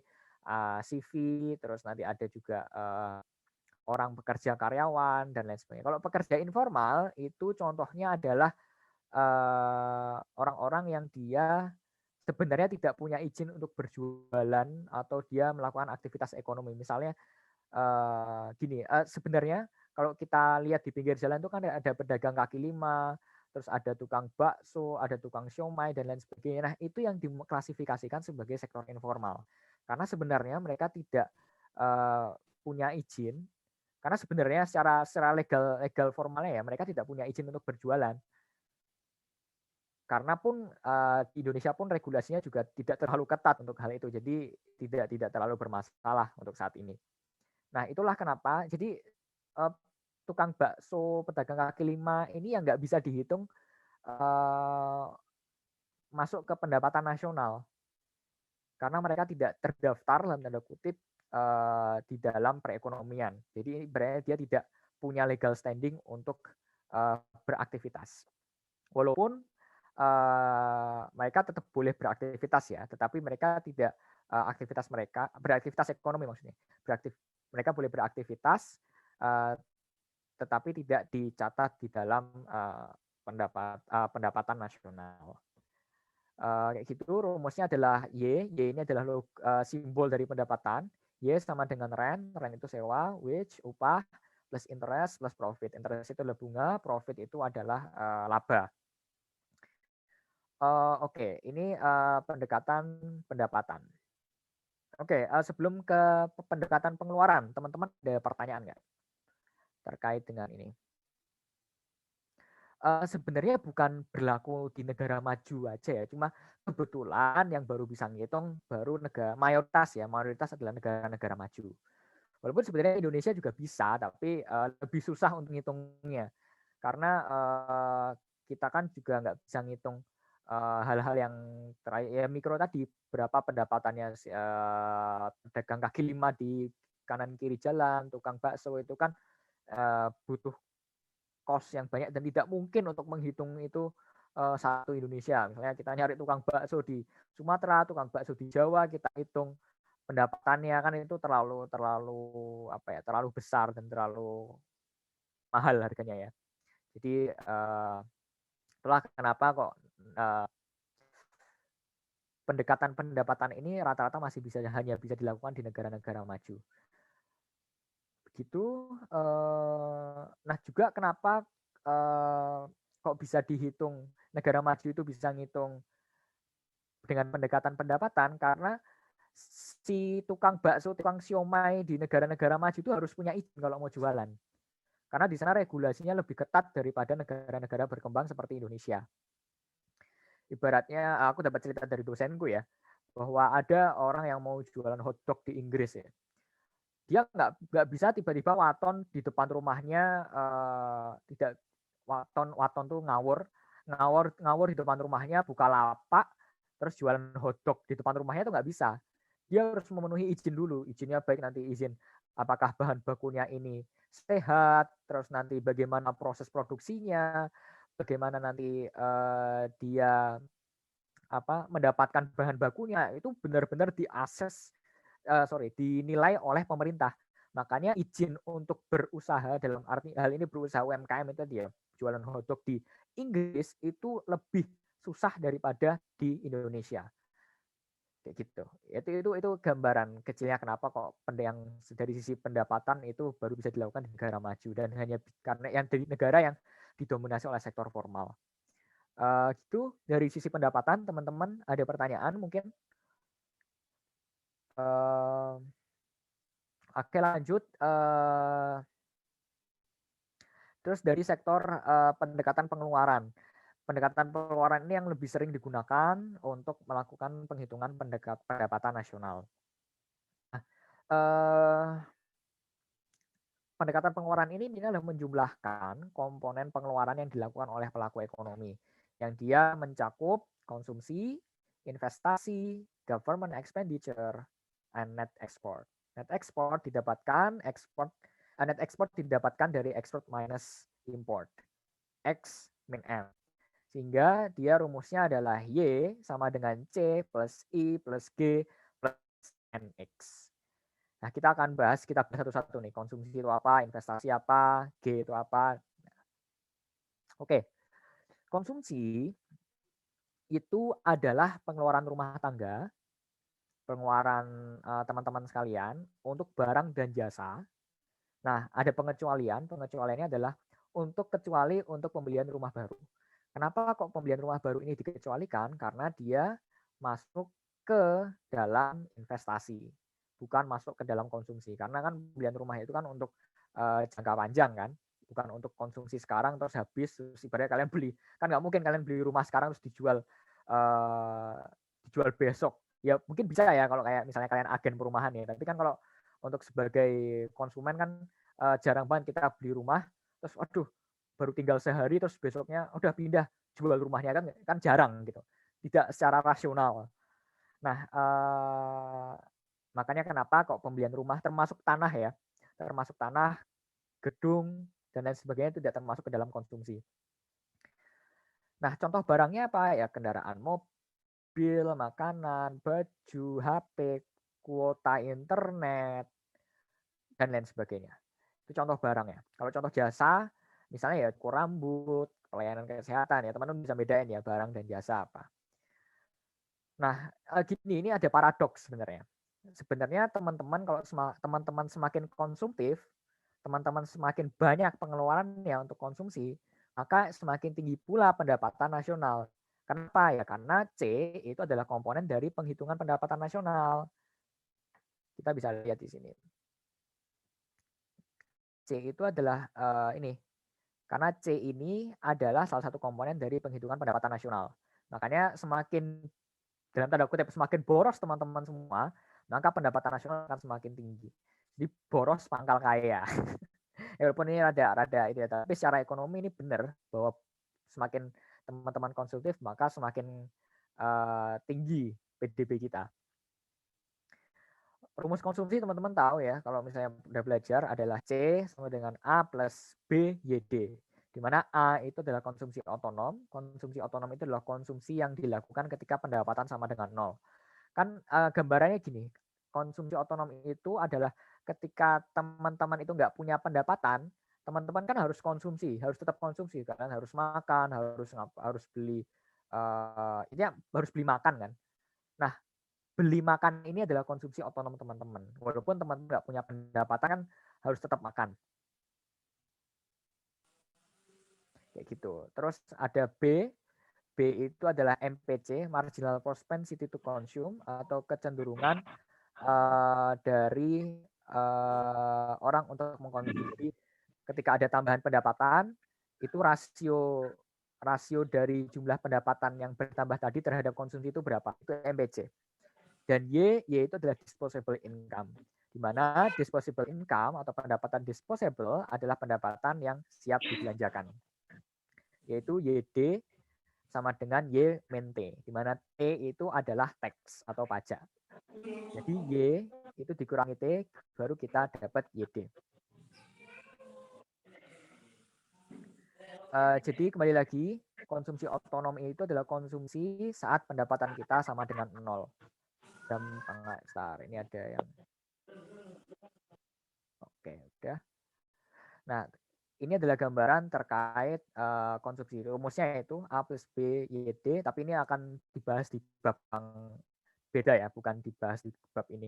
CV, terus nanti ada juga orang bekerja karyawan dan lain sebagainya. Kalau pekerja informal itu contohnya adalah orang-orang yang dia sebenarnya tidak punya izin untuk berjualan atau dia melakukan aktivitas ekonomi. Misalnya gini, sebenarnya kalau kita lihat di pinggir jalan itu kan ada pedagang kaki lima, terus ada tukang bakso, ada tukang siomay dan lain sebagainya. Nah, itu yang diklasifikasikan sebagai sektor informal. Karena sebenarnya mereka tidak punya izin, karena sebenarnya secara legal formalnya ya mereka tidak punya izin untuk berjualan. Karena pun di Indonesia pun regulasinya juga tidak terlalu ketat untuk hal itu, jadi tidak terlalu bermasalah untuk saat ini. Nah, itulah kenapa. Jadi tukang bakso, pedagang kaki lima ini yang nggak bisa dihitung masuk ke pendapatan nasional, karena mereka tidak terdaftar dalam tanda kutip di dalam perekonomian. Jadi berarti dia tidak punya legal standing untuk beraktivitas. Walaupun mereka tetap boleh beraktivitas ya, tetapi mereka tidak beraktivitas ekonomi maksudnya. Mereka boleh beraktivitas, tetapi tidak dicatat di dalam pendapatan nasional. Kayak gitu, rumusnya adalah Y ini adalah simbol dari pendapatan. Y sama dengan rent itu sewa, wage, upah, plus interest, plus profit. Interest itu adalah bunga, profit itu adalah laba. Oke, ini pendekatan pendapatan. Oke, sebelum ke pendekatan pengeluaran, teman-teman ada pertanyaan nggak terkait dengan ini? Sebenarnya bukan berlaku di negara maju aja ya, cuma kebetulan yang baru bisa ngitung baru mayoritas adalah negara-negara maju. Walaupun sebenarnya Indonesia juga bisa, tapi lebih susah untuk ngitungnya. Karena kita kan juga nggak bisa ngitung hal-hal yang ya mikro tadi, berapa pendapatannya pedagang kaki lima di kanan kiri jalan, tukang bakso itu kan butuh cost yang banyak dan tidak mungkin untuk menghitung itu satu Indonesia. Misalnya kita nyari tukang bakso di Sumatera, tukang bakso di Jawa, kita hitung pendapatannya kan itu terlalu besar dan terlalu mahal harganya ya. Jadi itulah kenapa kok pendekatan pendapatan ini rata-rata masih hanya bisa dilakukan di negara-negara maju. Begitu. Nah juga kenapa kok bisa dihitung negara maju itu bisa ngitung dengan pendekatan pendapatan, karena si tukang bakso, tukang siomay di negara-negara maju itu harus punya izin kalau mau jualan. Karena di sana regulasinya lebih ketat daripada negara-negara berkembang seperti Indonesia. Ibaratnya aku dapat cerita dari dosenku ya, bahwa ada orang yang mau jualan hotdog di Inggris ya. Dia nggak bisa tiba-tiba waton di depan rumahnya, tidak waton tuh ngawur di depan rumahnya, buka lapak, terus jualan hotdog di depan rumahnya itu nggak bisa. Dia harus memenuhi izin dulu. Izinnya baik nanti izin apakah bahan bakunya ini sehat, terus nanti bagaimana proses produksinya, bagaimana nanti dia mendapatkan bahan bakunya, itu benar-benar dinilai oleh pemerintah. Makanya izin untuk berusaha, dalam arti hal ini berusaha UMKM itu dia jualan hotdog di Inggris itu lebih susah daripada di Indonesia. Kayak gitu. Itu gambaran kecilnya kenapa kok yang dari sisi pendapatan itu baru bisa dilakukan di negara maju, dan hanya karena yang dari negara yang didominasi oleh sektor formal. Gitu dari sisi pendapatan. Teman-teman ada pertanyaan mungkin? Oke, lanjut. Terus dari sektor pendekatan pengeluaran. Pendekatan pengeluaran ini yang lebih sering digunakan untuk melakukan penghitungan pendapatan nasional. Pendekatan pengeluaran ini adalah menjumlahkan komponen pengeluaran yang dilakukan oleh pelaku ekonomi, yang dia mencakup konsumsi, investasi, government expenditure, and net export. Net export didapatkan dari export minus import, X min M. Sehingga dia rumusnya adalah Y sama dengan C plus I plus G plus NX. Nah, kita bahas satu-satu nih. Konsumsi itu apa, investasi apa, G itu apa. Oke. Konsumsi itu adalah pengeluaran rumah tangga, pengeluaran teman-teman sekalian untuk barang dan jasa. Nah, ada pengecualian. Pengecualiannya adalah kecuali untuk pembelian rumah baru. Kenapa kok pembelian rumah baru ini dikecualikan? Karena dia masuk ke dalam investasi, bukan masuk ke dalam konsumsi. Karena kan pembelian rumah itu kan untuk jangka panjang kan, bukan untuk konsumsi sekarang terus habis, terus ibaratnya kalian beli. Kan nggak mungkin kalian beli rumah sekarang terus dijual besok. Ya mungkin bisa ya kalau kayak misalnya kalian agen perumahan ya. Tapi kan kalau untuk sebagai konsumen kan jarang banget kita beli rumah terus aduh baru tinggal sehari terus besoknya udah pindah jual rumahnya, kan jarang gitu, tidak secara rasional. Nah makanya kenapa kok pembelian rumah termasuk tanah, gedung dan lain sebagainya tidak termasuk ke dalam konsumsi. Nah contoh barangnya apa ya? Kendaraan mobil, makanan, baju, HP, kuota internet dan lain sebagainya. Itu contoh barangnya. Kalau contoh jasa, misalnya ya cukur rambut, pelayanan kesehatan ya, teman-teman bisa bedain ya barang dan jasa apa. Nah, ini ada paradoks sebenarnya. Sebenarnya teman-teman kalau teman-teman semakin konsumtif, teman-teman semakin banyak pengeluarannya untuk konsumsi, maka semakin tinggi pula pendapatan nasional. Kenapa ya? Karena C itu adalah komponen dari penghitungan pendapatan nasional. Kita bisa lihat di sini. C itu adalah ini. Karena C ini adalah salah satu komponen dari penghitungan pendapatan nasional. Makanya semakin, dalam tanda kutip, semakin boros teman-teman semua, maka pendapatan nasional akan semakin tinggi. Jadi boros pangkal kaya. Walaupun ini rada itu ya, tapi secara ekonomi ini benar bahwa semakin teman-teman konsumtif maka semakin tinggi PDB kita. Rumus konsumsi teman-teman tahu ya, kalau misalnya udah belajar adalah C sama dengan A plus B YD. Di mana A itu adalah konsumsi otonom. Konsumsi otonom itu adalah konsumsi yang dilakukan ketika pendapatan sama dengan nol. Kan gambarannya gini, konsumsi otonom itu adalah ketika teman-teman itu nggak punya pendapatan, teman-teman kan harus konsumsi, harus tetap konsumsi kan, harus makan, harus beli, ini harus beli makan kan. Nah, beli makan ini adalah konsumsi otonom teman-teman. Walaupun teman-teman nggak punya pendapatan kan harus tetap makan. Kayak gitu. Terus ada B. B itu adalah MPC, marginal propensity to consume, atau kecenderungan dari orang untuk mengkonsumsi. Jadi ketika ada tambahan pendapatan, itu rasio dari jumlah pendapatan yang bertambah tadi terhadap konsumsi itu berapa? Itu MPC. Dan Y itu adalah disposable income. Di mana disposable income atau pendapatan disposable adalah pendapatan yang siap dibelanjakan. Yaitu YD sama dengan Y min T. Di mana T itu adalah tax atau pajak. Jadi Y itu dikurangi T, baru kita dapat YD. Jadi kembali lagi, konsumsi otonom itu adalah konsumsi saat pendapatan kita sama dengan 0. Gampang start. Ini ada yang oke, udah. Nah, ini adalah gambaran terkait konsumsi. Rumusnya itu A plus B YD, tapi ini akan dibahas di bab yang beda ya, bukan dibahas di bab ini.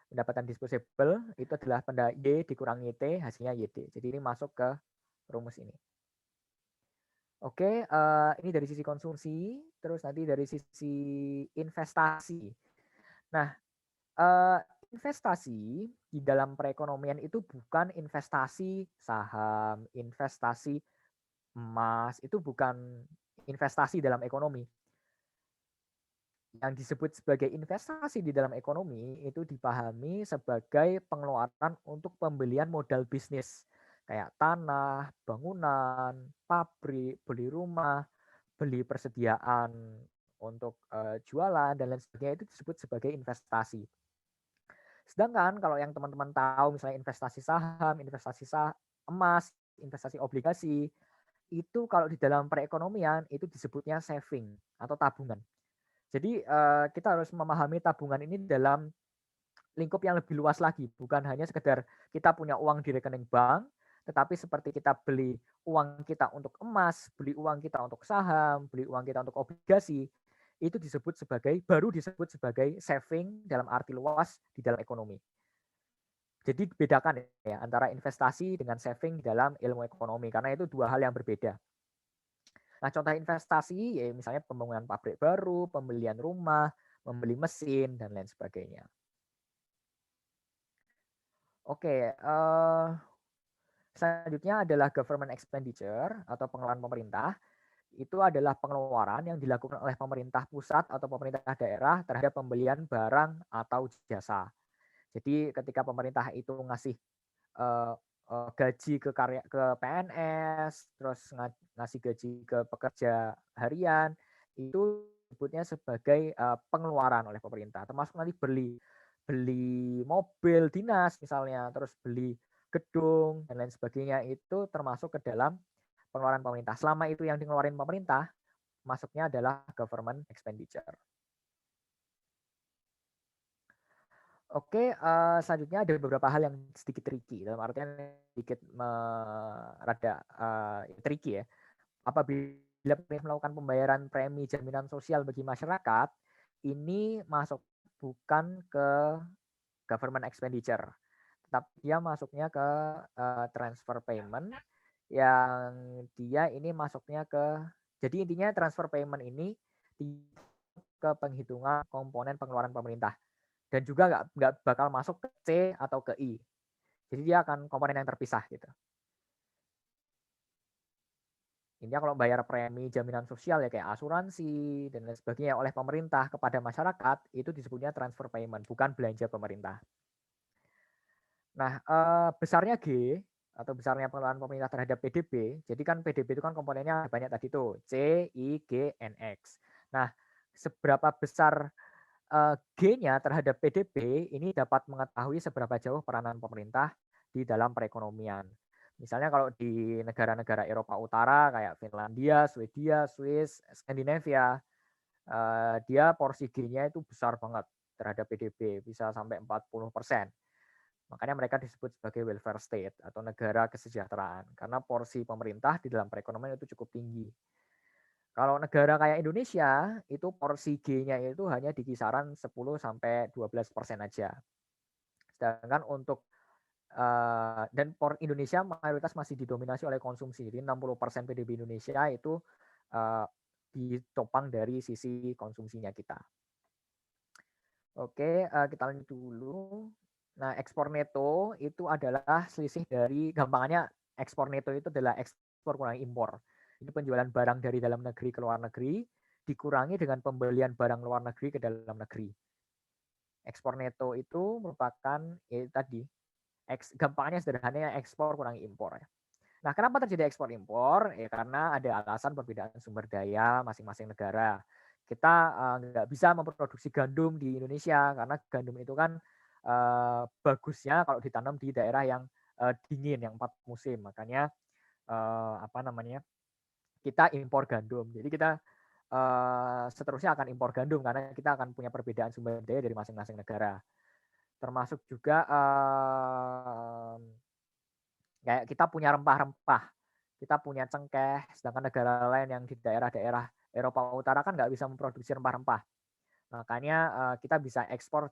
Pendapatan disposable itu adalah Y dikurangi T, hasilnya YD. Jadi ini masuk ke rumus ini. Oke, ini dari sisi konsumsi, terus nanti dari sisi investasi. Nah, investasi di dalam perekonomian itu bukan investasi saham, investasi emas, itu bukan investasi dalam ekonomi. Yang disebut sebagai investasi di dalam ekonomi itu dipahami sebagai pengeluaran untuk pembelian modal bisnis. Kayak tanah, bangunan, pabrik, beli rumah, beli persediaan untuk jualan dan lain sebagainya itu disebut sebagai investasi. Sedangkan kalau yang teman-teman tahu misalnya investasi saham, emas, investasi obligasi, itu kalau di dalam perekonomian itu disebutnya saving atau tabungan. Jadi kita harus memahami tabungan ini dalam lingkup yang lebih luas lagi, bukan hanya sekedar kita punya uang di rekening bank, tetapi seperti kita beli uang kita untuk emas, beli uang kita untuk saham, beli uang kita untuk obligasi, itu baru disebut sebagai saving dalam arti luas di dalam ekonomi. Jadi bedakan ya antara investasi dengan saving dalam ilmu ekonomi, karena itu dua hal yang berbeda. Nah, contoh investasi ya misalnya pembangunan pabrik baru, pembelian rumah, membeli mesin, dan lain sebagainya. Oke, selanjutnya adalah government expenditure atau pengeluaran pemerintah. Itu adalah pengeluaran yang dilakukan oleh pemerintah pusat atau pemerintah daerah terhadap pembelian barang atau jasa. Jadi ketika pemerintah itu ngasih gaji ke PNS, terus ngasih gaji ke pekerja harian, itu disebutnya sebagai pengeluaran oleh pemerintah. Termasuk nanti beli mobil dinas misalnya, terus beli gedung dan lain sebagainya, itu termasuk ke dalam pengeluaran pemerintah. Selama itu yang dikeluarin pemerintah, masuknya adalah government expenditure. Oke, selanjutnya ada beberapa hal yang sedikit tricky, dalam artian sedikit rada tricky ya. Apabila melakukan pembayaran premi jaminan sosial bagi masyarakat, ini masuk bukan ke government expenditure, tetapi dia masuknya ke transfer payment, yang dia ini masuknya jadi intinya transfer payment ini ke penghitungan komponen pengeluaran pemerintah. Dan juga nggak bakal masuk ke C atau ke I. Jadi dia akan komponen yang terpisah gitu. Intinya kalau bayar premi jaminan sosial ya kayak asuransi dan lain sebagainya oleh pemerintah kepada masyarakat, itu disebutnya transfer payment, bukan belanja pemerintah. Nah, besarnya G atau besarnya pengeluaran pemerintah terhadap PDB. Jadi kan PDB itu kan komponennya banyak tadi tuh, C, I, G, N, X. Nah, seberapa besar G-nya terhadap PDB ini dapat mengetahui seberapa jauh peranan pemerintah di dalam perekonomian. Misalnya kalau di negara-negara Eropa Utara kayak Finlandia, Swedia, Swiss, Skandinavia, dia porsi G-nya itu besar banget terhadap PDB, bisa sampai 40%. Makanya mereka disebut sebagai welfare state atau negara kesejahteraan karena porsi pemerintah di dalam perekonomian itu cukup tinggi. Kalau negara kayak Indonesia itu porsi G-nya itu hanya di kisaran 10 sampai 12% aja. Sedangkan untuk dan Indonesia mayoritas masih didominasi oleh konsumsi. Jadi 60% PDB Indonesia itu ditopang dari sisi konsumsinya kita. Oke, kita lanjut dulu. Nah, ekspor neto itu adalah selisih dari, gampangnya ekspor neto itu adalah ekspor kurangi impor. Ini penjualan barang dari dalam negeri ke luar negeri dikurangi dengan pembelian barang luar negeri ke dalam negeri. Ekspor neto itu merupakan tadi, gampangnya sederhananya ekspor kurangi impor ya. Nah, kenapa terjadi ekspor impor? Ya karena ada alasan perbedaan sumber daya masing-masing negara. Kita nggak bisa memproduksi gandum di Indonesia karena gandum itu kan bagusnya kalau ditanam di daerah yang dingin, yang 4 musim. Makanya kita impor gandum. Jadi kita seterusnya akan impor gandum karena kita akan punya perbedaan sumber daya dari masing-masing negara. Termasuk juga kayak kita punya rempah-rempah, kita punya cengkeh, sedangkan negara lain yang di daerah-daerah Eropa Utara kan nggak bisa memproduksi rempah-rempah. Makanya kita bisa ekspor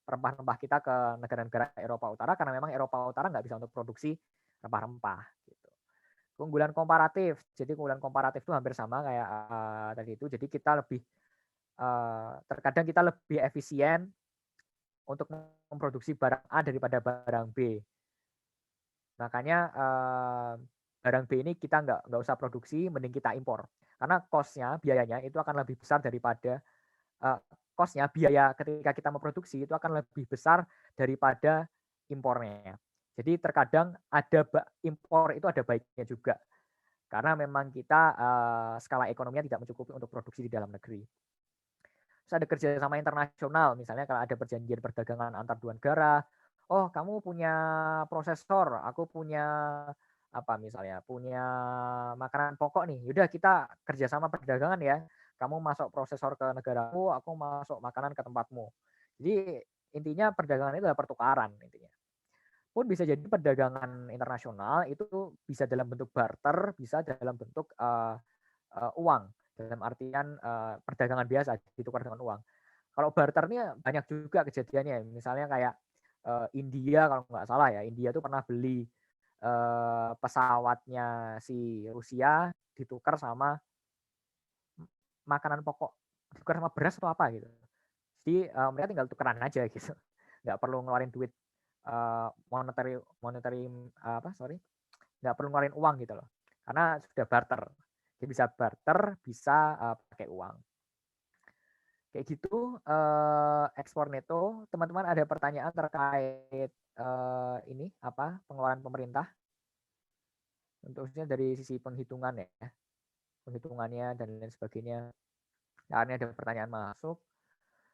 rempah-rempah kita ke negara-negara Eropa Utara karena memang Eropa Utara nggak bisa untuk produksi rempah-rempah. Gitu. Keunggulan komparatif, jadi keunggulan komparatif itu hampir sama kayak tadi itu. Jadi kita lebih terkadang kita lebih efisien untuk memproduksi barang A daripada barang B. Makanya barang B ini kita nggak usah produksi, mending kita impor. Karena cost-nya, biayanya itu akan lebih besar daripada cost-nya, biaya ketika kita memproduksi itu akan lebih besar daripada impornya. Jadi terkadang ada impor itu ada baiknya juga. Karena memang kita skala ekonominya tidak mencukupi untuk produksi di dalam negeri. Terus ada kerjasama internasional, misalnya kalau ada perjanjian perdagangan antar dua negara, oh kamu punya prosesor, aku punya misalnya punya makanan pokok nih, yaudah kita kerjasama perdagangan ya, kamu masuk prosesor ke negaraku, aku masuk makanan ke tempatmu. Jadi intinya perdagangan itu adalah pertukaran intinya. Pun bisa jadi perdagangan internasional itu bisa dalam bentuk barter, bisa dalam bentuk uang, dalam artian perdagangan biasa ditukar dengan uang. Kalau barternya banyak juga kejadiannya, misalnya kayak India kalau nggak salah ya, India tuh pernah beli pesawatnya si Rusia ditukar sama makanan pokok, ditukar sama beras atau apa gitu. Jadi mereka tinggal tukeran aja gitu, nggak perlu ngeluarin duit monetary nggak perlu ngeluarin uang gitu loh, karena sudah barter. Jadi bisa barter, bisa pakai uang. Kayak gitu ekspor neto. Teman-teman ada pertanyaan terkait ini pengeluaran pemerintah? Tentunya dari sisi penghitungan ya, penghitungannya dan lain sebagainya. Nah, ini ada pertanyaan masuk.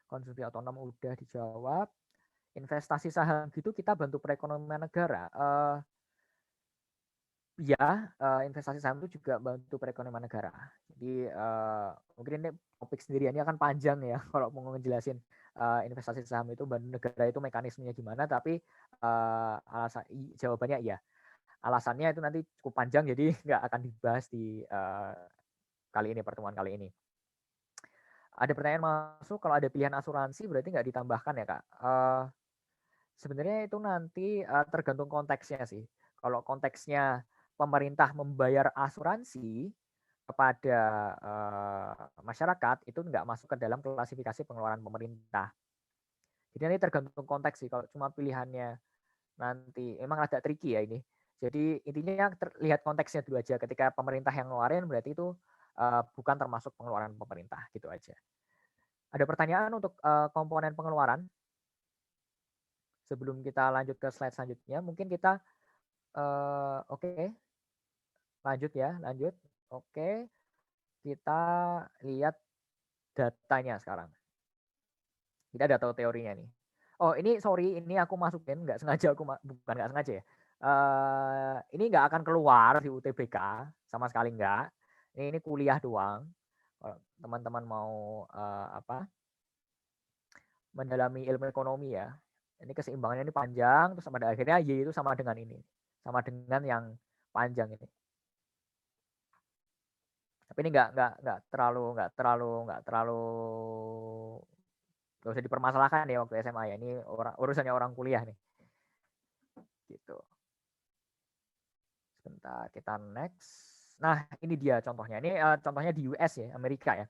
Konsumsi otonom udah dijawab. Investasi saham gitu kita bantu perekonomian negara. Ya, investasi saham itu juga bantu perekonomian negara. Jadi mungkin ini topik sendirian, ini akan panjang ya kalau mau ngejelasin investasi saham itu bantu negara itu mekanismenya gimana. Tapi jawabannya iya. Alasannya itu nanti cukup panjang, jadi nggak akan dibahas di pertemuan kali ini. Ada pertanyaan masuk, kalau ada pilihan asuransi berarti nggak ditambahkan ya Kak? Sebenarnya itu nanti tergantung konteksnya sih. Kalau konteksnya pemerintah membayar asuransi kepada masyarakat, itu nggak masuk ke dalam klasifikasi pengeluaran pemerintah. Jadi nanti tergantung konteks sih. Kalau cuma pilihannya nanti emang agak tricky ya ini. Jadi intinya lihat konteksnya dulu aja. Ketika pemerintah yang ngeluarin berarti itu bukan termasuk pengeluaran pemerintah gitu aja. Ada pertanyaan untuk komponen pengeluaran? Sebelum kita lanjut ke slide selanjutnya, mungkin kita Oke, lanjut ya, lanjut. Oke, kita lihat datanya sekarang. Kita udah tahu teorinya nih. Oh ini sorry, ini aku masukin nggak sengaja, bukan nggak sengaja ya. Ini nggak akan keluar di UTBK sama sekali nggak. Ini kuliah doang. Kalau teman-teman mau mendalami ilmu ekonomi ya. Ini keseimbangannya ini panjang, terus pada akhirnya Y itu sama dengan ini, sama dengan yang panjang ini. Tapi ini nggak terlalu nggak usah dipermasalahkan ya waktu SMA ya. Ini urusannya orang kuliah nih. Gitu. Sebentar, kita next. Nah, ini dia contohnya. Ini contohnya di US ya, Amerika ya.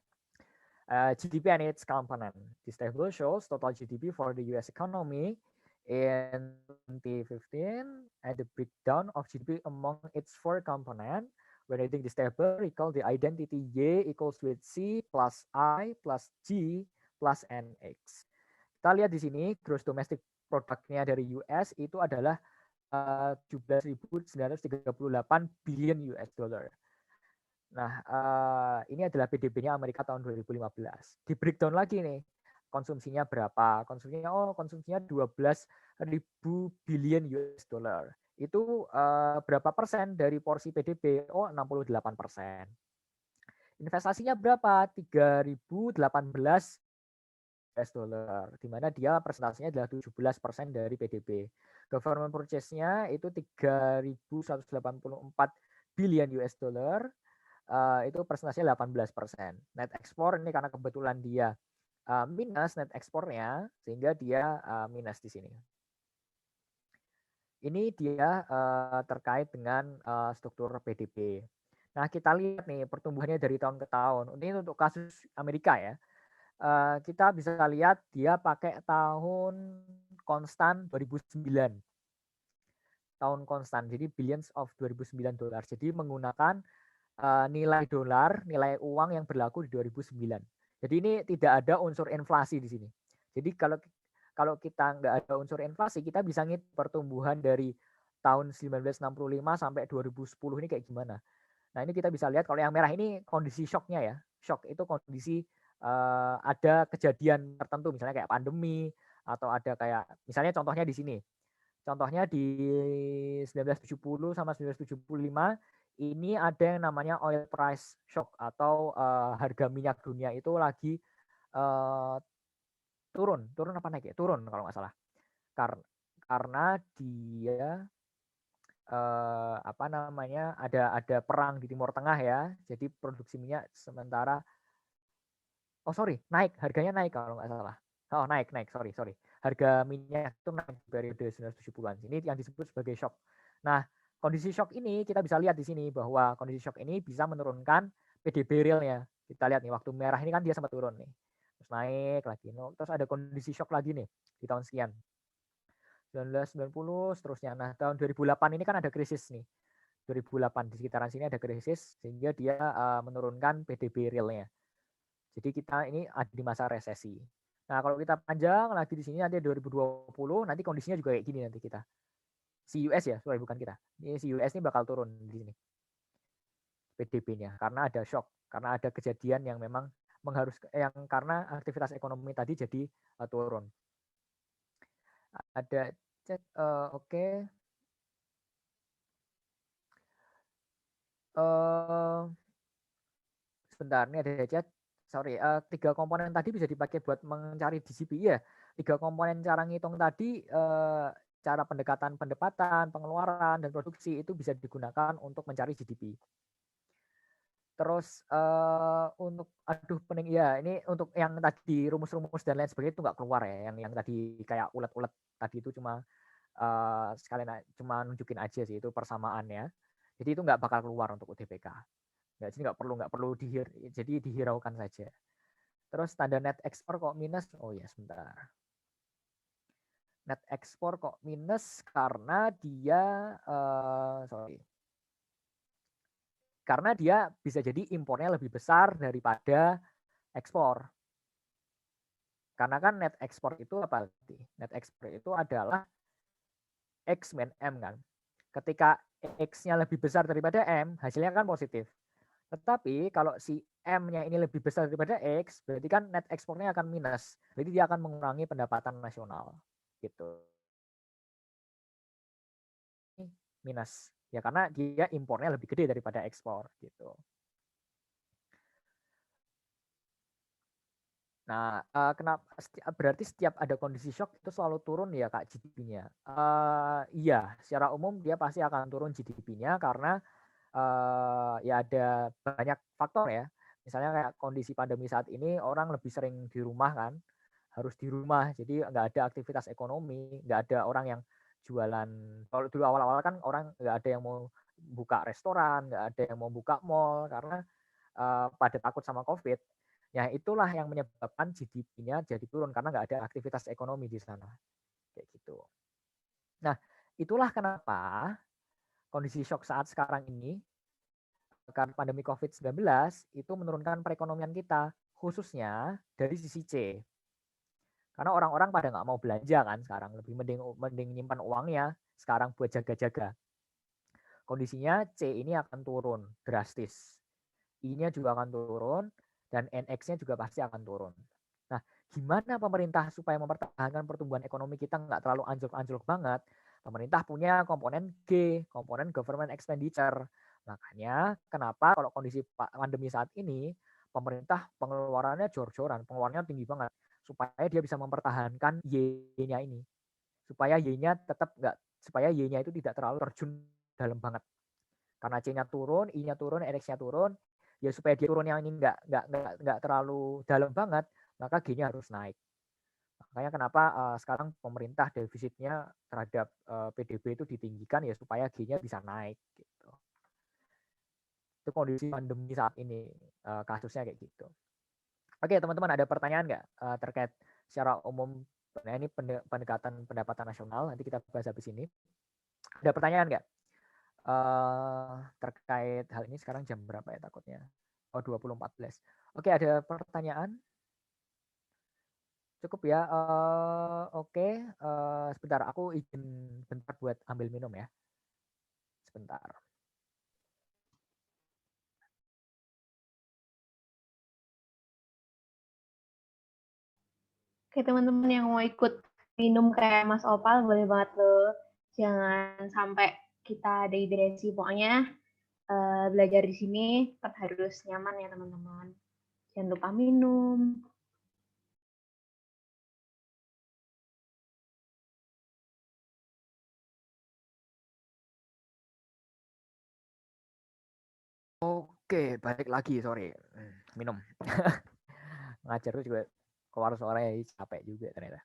GDP and its component. This table shows total GDP for the US economy in 2015 and the breakdown of GDP among its four components. When reading this table, recall the identity Y equals with C plus I plus G plus NX. Kita lihat di sini gross domestic product-nya dari US itu adalah 17.938 billion US dollar. Nah, ini adalah PDB-nya Amerika tahun 2015. Di breakdown lagi nih, konsumsinya berapa? Konsumsinya 12.000 billion US dollar. Itu berapa persen dari porsi PDB? 68%. Investasinya berapa? 3.018 US dollar, di mana dia presentasinya adalah 17% dari PDB. Government purchase-nya itu 3.184 billion US dollar, itu presentasinya 18%. Net export ini karena kebetulan dia minus net ekspornya, sehingga dia minus di sini. Ini dia terkait dengan struktur PDB. Nah, kita lihat nih pertumbuhannya dari tahun ke tahun. Ini untuk kasus Amerika ya. Kita bisa lihat dia pakai tahun konstan 2009. Tahun konstan, jadi billions of 2009 dolar. Jadi menggunakan nilai dolar, nilai uang yang berlaku di 2009. Jadi ini tidak ada unsur inflasi di sini. Jadi kalau kita nggak ada unsur inflasi, kita bisa ngitung pertumbuhan dari tahun 1965 sampai 2010 ini kayak gimana. Nah ini kita bisa lihat kalau yang merah ini kondisi shocknya ya. Shock itu kondisi ada kejadian tertentu misalnya kayak pandemi atau ada kayak misalnya contohnya di sini. Contohnya di 1970 sama 1975 ini ada yang namanya oil price shock atau harga minyak dunia itu lagi turun apa naik ya? Turun kalau nggak salah. Karena dia ada perang di Timur Tengah ya. Jadi produksi minyak sementara naik, harganya naik kalau nggak salah. Oh, naik, sorry. Harga minyak itu naik di periode 1970-an. Ini yang disebut sebagai shock. Nah, kondisi shock ini kita bisa lihat di sini bahwa kondisi shock ini bisa menurunkan PDB realnya. Kita lihat nih, waktu merah ini kan dia sempat turun nih. Terus naik lagi. Terus ada kondisi shock lagi nih di tahun sekian. 1990 seterusnya. Nah, tahun 2008 ini kan ada krisis nih. 2008 di sekitaran sini ada krisis sehingga dia menurunkan PDB realnya. Jadi kita ini ada di masa resesi. Nah, kalau kita panjang lagi di sini nanti 2020 nanti kondisinya juga kayak gini nanti kita. Si US ya, sorry bukan kita. Ini si US ini bakal turun di sini. PDB-nya karena ada shock, karena ada kejadian yang memang karena aktivitas ekonomi tadi jadi turun. Ada chat oke. Sebentar, ini ada chat. Sorry, 3 komponen tadi bisa dipakai buat mencari GDP ya. 3 komponen cara ngitung tadi, cara pendekatan pendapatan, pengeluaran, dan produksi itu bisa digunakan untuk mencari GDP. Terus untuk ini untuk yang tadi rumus-rumus dan lain sebagainya itu nggak keluar ya. Yang tadi kayak ulet-ulet tadi itu cuma sekalian cuma nunjukin aja sih itu persamaannya. Jadi itu nggak bakal keluar untuk UTBK. Nggak perlu jadi dihiraukan saja. Terus standar net ekspor kok minus? Oh ya sebentar. Net ekspor kok minus karena dia karena dia bisa jadi impornya lebih besar daripada ekspor. Karena kan net ekspor itu apa? Net ekspor itu adalah X min M kan. Ketika X-nya lebih besar daripada M, hasilnya kan positif. Tetapi kalau si M-nya ini lebih besar daripada X, berarti kan net ekspornya akan minus. Jadi dia akan mengurangi pendapatan nasional. Gitu. Minus. Ya karena dia impornya lebih gede daripada ekspor. Gitu. Nah, kenapa berarti setiap ada kondisi shock itu selalu turun ya Kak GDP-nya? Iya, secara umum dia pasti akan turun GDP-nya karena ya ada banyak faktor ya. Misalnya kayak kondisi pandemi saat ini orang lebih sering di rumah kan, harus di rumah, jadi nggak ada aktivitas ekonomi, nggak ada orang yang jualan. Kalau dulu awal-awal kan orang nggak ada yang mau buka restoran, nggak ada yang mau buka mall karena pada takut sama COVID. Ya itulah yang menyebabkan GDP-nya jadi turun karena nggak ada aktivitas ekonomi di sana. Kayak gitu. Nah, itulah kenapa kondisi shock saat sekarang ini karena pandemi COVID-19 itu menurunkan perekonomian kita, khususnya dari sisi C. Karena orang-orang pada nggak mau belanja kan sekarang, lebih mending nyimpan uangnya sekarang buat jaga-jaga. Kondisinya C ini akan turun drastis. I-nya juga akan turun, dan NX-nya juga pasti akan turun. Nah, gimana pemerintah supaya mempertahankan pertumbuhan ekonomi kita nggak terlalu anjlok-anjlok banget? Pemerintah punya komponen G, komponen government expenditure. Makanya kenapa kalau kondisi pandemi saat ini, pemerintah pengeluarannya jor-joran, pengeluarannya tinggi banget, supaya dia bisa mempertahankan Y-nya ini. Supaya Y-nya tetap nggak, supaya Y-nya itu tidak terlalu terjun dalam banget. Karena C-nya turun, I-nya turun, NX-nya turun, ya supaya dia turun yang ini nggak terlalu dalam banget, maka G-nya harus naik. Makanya kenapa sekarang pemerintah defisitnya terhadap PDB itu ditinggikan ya supaya G-nya bisa naik gitu. Itu kondisi pandemi saat ini kasusnya kayak gitu. Oke teman-teman, ada pertanyaan nggak terkait secara umum? Nah ini pendekatan pendapatan nasional, nanti kita bahas habis ini. Ada pertanyaan nggak terkait hal ini? Sekarang jam berapa ya takutnya? Oh 20.14. Oke, ada pertanyaan? Cukup ya. Oke, sebentar aku izin bentar buat ambil minum ya. Sebentar. Oke teman-teman yang mau ikut minum kayak Mas Opal boleh banget loh. Jangan sampai kita dehidrasi. Pokoknya belajar di sini tetap harus nyaman ya teman-teman. Jangan lupa minum. Oke, balik lagi, sorry. Minum. Ngajar tuh juga keluar suaranya capek juga ternyata.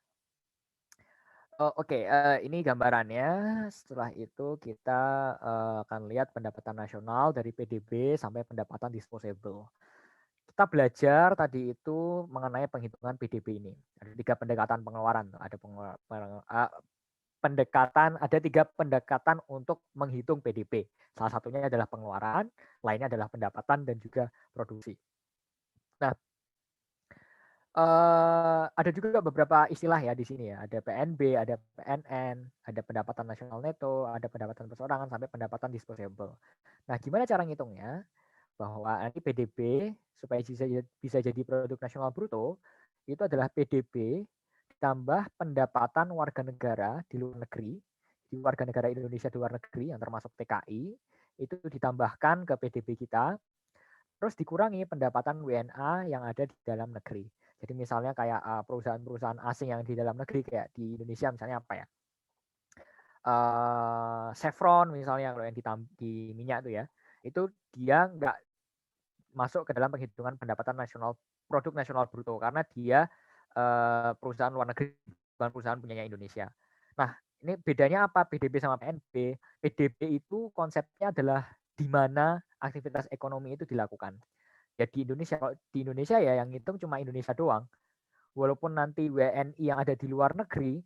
Oke, ini gambarannya. Setelah itu kita akan lihat pendapatan nasional dari PDB sampai pendapatan disposable. Kita belajar tadi itu mengenai penghitungan PDB ini. Ada 3 pendekatan pengeluaran. Ada 3 pendekatan untuk menghitung PDB. Salah satunya adalah pengeluaran, lainnya adalah pendapatan dan juga produksi. Nah, ada juga beberapa istilah ya di sini ya. Ada PNB, ada PNN, ada pendapatan nasional neto, ada pendapatan perseorangan sampai pendapatan disposable. Nah, gimana cara ngitungnya? Bahwa nanti PDB supaya bisa jadi produk nasional bruto itu adalah PDB ditambah pendapatan warga negara di luar negeri, di warga negara Indonesia di luar negeri yang termasuk TKI, itu ditambahkan ke PDB kita, terus dikurangi pendapatan WNA yang ada di dalam negeri. Jadi misalnya kayak perusahaan-perusahaan asing yang di dalam negeri kayak di Indonesia misalnya apa ya? Chevron misalnya kalau yang di minyak itu ya, itu dia nggak masuk ke dalam penghitungan pendapatan nasional produk nasional bruto karena dia perusahaan luar negeri bukan perusahaan punyanya Indonesia. Nah, ini bedanya apa PDB sama PNB? PDB itu konsepnya adalah di mana aktivitas ekonomi itu dilakukan. Ya di Indonesia, kalau di Indonesia ya yang ngitung cuma Indonesia doang. Walaupun nanti WNI yang ada di luar negeri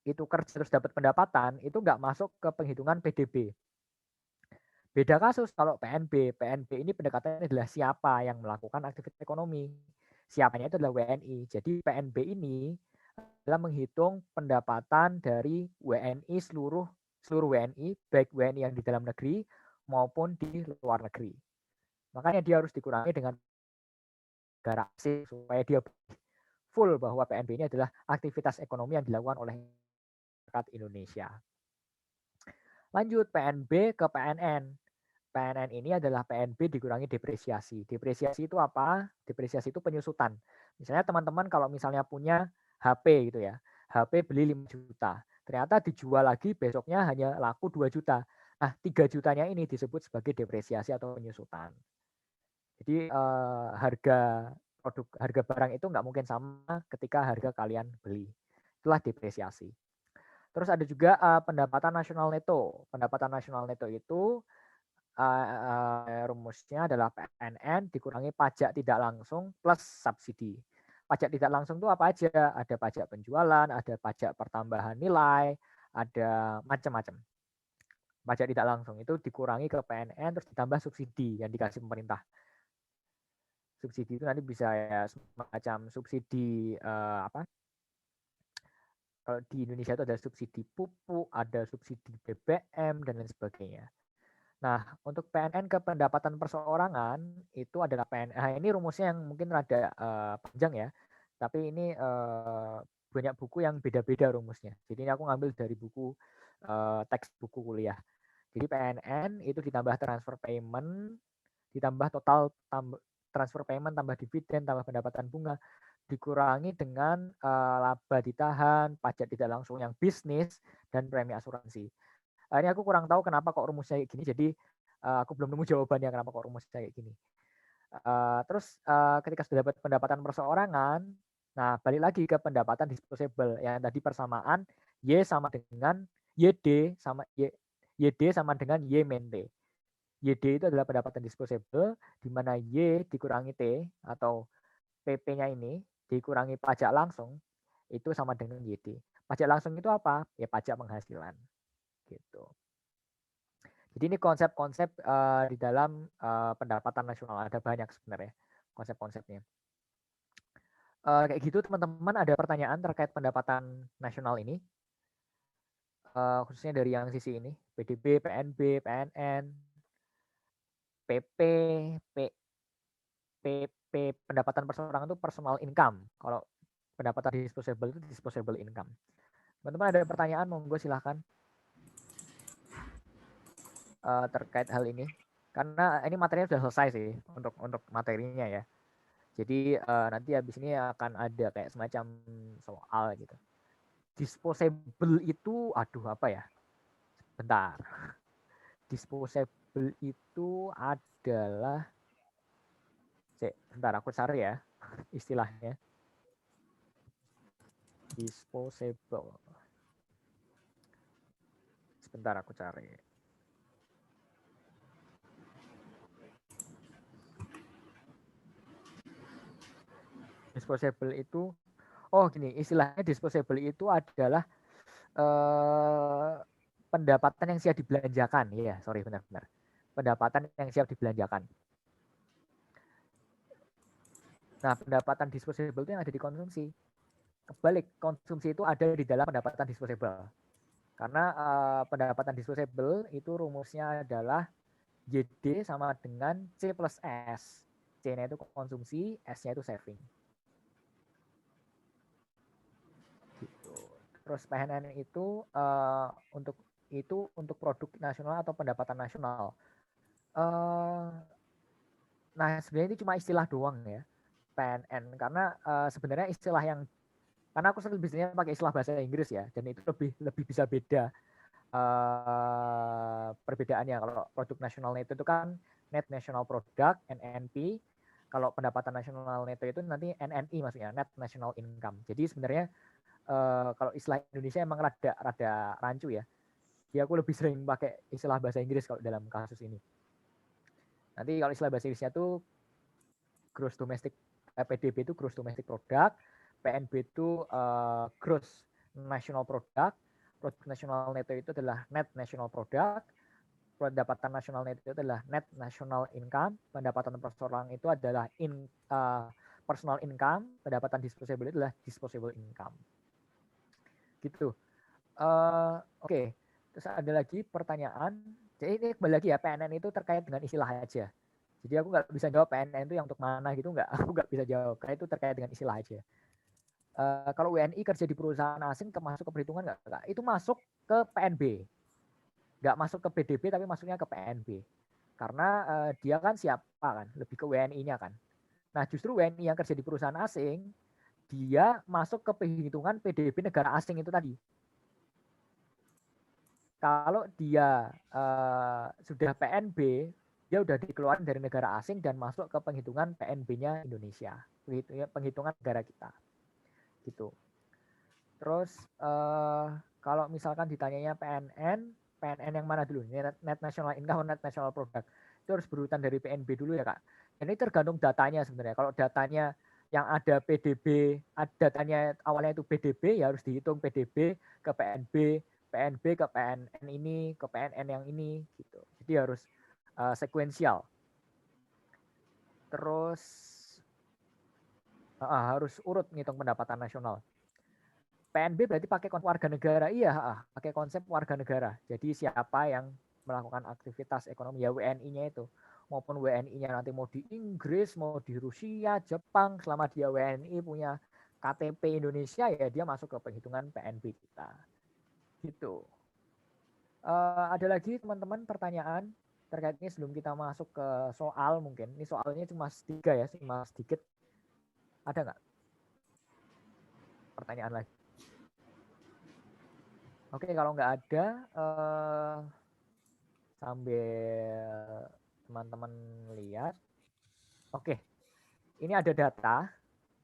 itu kerja terus dapat pendapatan, itu nggak masuk ke penghitungan PDB. Beda kasus kalau PNB. PNB ini pendekatannya adalah siapa yang melakukan aktivitas ekonomi. Siapanya itu adalah WNI. Jadi PNB ini adalah menghitung pendapatan dari WNI seluruh seluruh WNI, baik WNI yang di dalam negeri maupun di luar negeri. Makanya dia harus dikurangi dengan negara asing supaya dia full bahwa PNB ini adalah aktivitas ekonomi yang dilakukan oleh masyarakat Indonesia. Lanjut PNB ke PNN. PNN ini adalah PNB dikurangi depresiasi. Depresiasi itu apa? Depresiasi itu penyusutan. Misalnya teman-teman kalau misalnya punya HP gitu ya, HP beli 5 juta, ternyata dijual lagi besoknya hanya laku 2 juta. Nah 3 jutanya ini disebut sebagai depresiasi atau penyusutan. Jadi harga barang itu nggak mungkin sama ketika harga kalian beli. Itulah depresiasi. Terus ada juga pendapatan nasional neto. Pendapatan nasional neto itu rumusnya adalah PNN dikurangi pajak tidak langsung plus subsidi. Pajak tidak langsung itu apa aja? Ada pajak penjualan, ada pajak pertambahan nilai, ada macam-macam. Pajak tidak langsung itu dikurangi ke PNN terus ditambah subsidi yang dikasih pemerintah. Subsidi itu nanti bisa ya semacam subsidi apa? Kalau di Indonesia itu ada subsidi pupuk, ada subsidi BBM dan lain sebagainya. Nah, untuk PNN ke pendapatan perseorangan itu adalah PNN. Nah, ini rumusnya yang mungkin rada panjang ya. Tapi ini banyak buku yang beda-beda rumusnya. Jadi ini aku ngambil dari buku teks buku kuliah. Jadi PNN itu ditambah transfer payment, ditambah total transfer payment, tambah dividen, tambah pendapatan bunga, dikurangi dengan laba ditahan, pajak tidak langsung yang bisnis, dan premi asuransi. Ini aku kurang tahu kenapa kok rumusnya kayak gini, jadi aku belum nemu jawabannya kenapa kok rumusnya kayak gini. Terus ketika sudah dapat pendapatan perseorangan, nah balik lagi ke pendapatan disposable yang tadi persamaan Y sama dengan YD sama YD sama dengan Y min T. YD itu adalah pendapatan disposable di mana Y dikurangi T atau PP-nya ini dikurangi pajak langsung itu sama dengan YD. Pajak langsung itu apa? Ya pajak penghasilan gitu. Jadi ini konsep-konsep di dalam pendapatan nasional ada banyak sebenarnya konsep-konsepnya. Kayak gitu teman-teman ada pertanyaan terkait pendapatan nasional ini, khususnya dari yang sisi ini, PDB, PNB, PNN, PP, PP pendapatan perseorangan itu personal income. Kalau pendapatan disposable itu disposable income. Teman-teman ada pertanyaan, monggo silahkan terkait hal ini. Karena ini materinya sudah selesai sih untuk materinya ya. Jadi nanti habis ini akan ada kayak semacam soal gitu. Disposable itu, aduh apa ya? Bentar. Disposable itu adalah, bentar aku cari ya istilahnya. Disposable. Sebentar aku cari. Disposable itu, oh gini, istilahnya disposable itu adalah pendapatan yang siap dibelanjakan. Iya, sorry benar-benar. Pendapatan yang siap dibelanjakan. Nah, pendapatan disposable itu yang ada di konsumsi. Kebalik, konsumsi itu ada di dalam pendapatan disposable. Karena pendapatan disposable itu rumusnya adalah YD sama dengan C plus S. C-nya itu konsumsi, S-nya itu saving. Gitu. Terus PNN itu untuk produk nasional atau pendapatan nasional. Nah, sebenarnya ini cuma istilah doang ya, PNN. Karena sebenarnya istilah yang, karena aku sering biasanya pakai istilah bahasa Inggris ya, dan itu lebih bisa beda perbedaannya. Kalau produk nasional neto itu kan net national product (NNP). Kalau pendapatan nasional neto itu nanti NNI maksudnya, net national income. Jadi sebenarnya kalau istilah Indonesia emang rada rancu ya. Jadi aku lebih sering pakai istilah bahasa Inggris kalau dalam kasus ini. Nanti kalau istilah bahasa Inggrisnya itu gross domestic, PDB itu gross domestic product, PNB itu gross national product, produk nasional neto itu adalah net national product, pendapatan nasional neto itu adalah net national income, pendapatan perseorangan itu adalah personal income, pendapatan disposable itu adalah disposable income. Gitu. Oke. Terus ada lagi pertanyaan, jadi ini kembali lagi ya, PNN itu terkait dengan istilah aja. Jadi aku nggak bisa jawab PNN itu yang untuk mana gitu, aku nggak bisa jawab, karena itu terkait dengan istilah aja. Kalau WNI kerja di perusahaan asing termasuk ke perhitungan nggak? Itu masuk ke PNB, nggak masuk ke PDB tapi masuknya ke PNB. Karena dia kan siapa kan, lebih ke WNI-nya kan. Nah justru WNI yang kerja di perusahaan asing, dia masuk ke perhitungan PDB negara asing itu tadi. Kalau dia sudah PNB, dia udah dikeluarkan dari negara asing dan masuk ke penghitungan PNB-nya Indonesia, penghitungan negara kita, gitu. Terus kalau misalkan ditanyanya PNN yang mana dulu? Net National Income, Net National Product. Itu harus berurutan dari PNB dulu ya Kak. Ini tergantung datanya sebenarnya. Kalau datanya yang ada PDB, datanya awalnya itu PDB, ya harus dihitung PDB ke PNB, PNB ke PNN ini, ke PNN yang ini, gitu. Jadi harus sekuensial. Terus harus urut ngitung pendapatan nasional. PNB berarti pakai konsep warga negara, iya, pakai konsep warga negara. Jadi siapa yang melakukan aktivitas ekonomi, ya WNI-nya itu. Maupun WNI-nya nanti mau di Inggris, mau di Rusia, Jepang, selama dia WNI punya KTP Indonesia, ya dia masuk ke penghitungan PNB kita. Gitu. Ada lagi teman-teman pertanyaan terkait ini sebelum kita masuk ke soal mungkin. Ini soalnya cuma 3 ya, cuma sedikit. Ada nggak pertanyaan lagi? Oke, kalau nggak ada, sambil teman-teman lihat. Oke, ini ada data.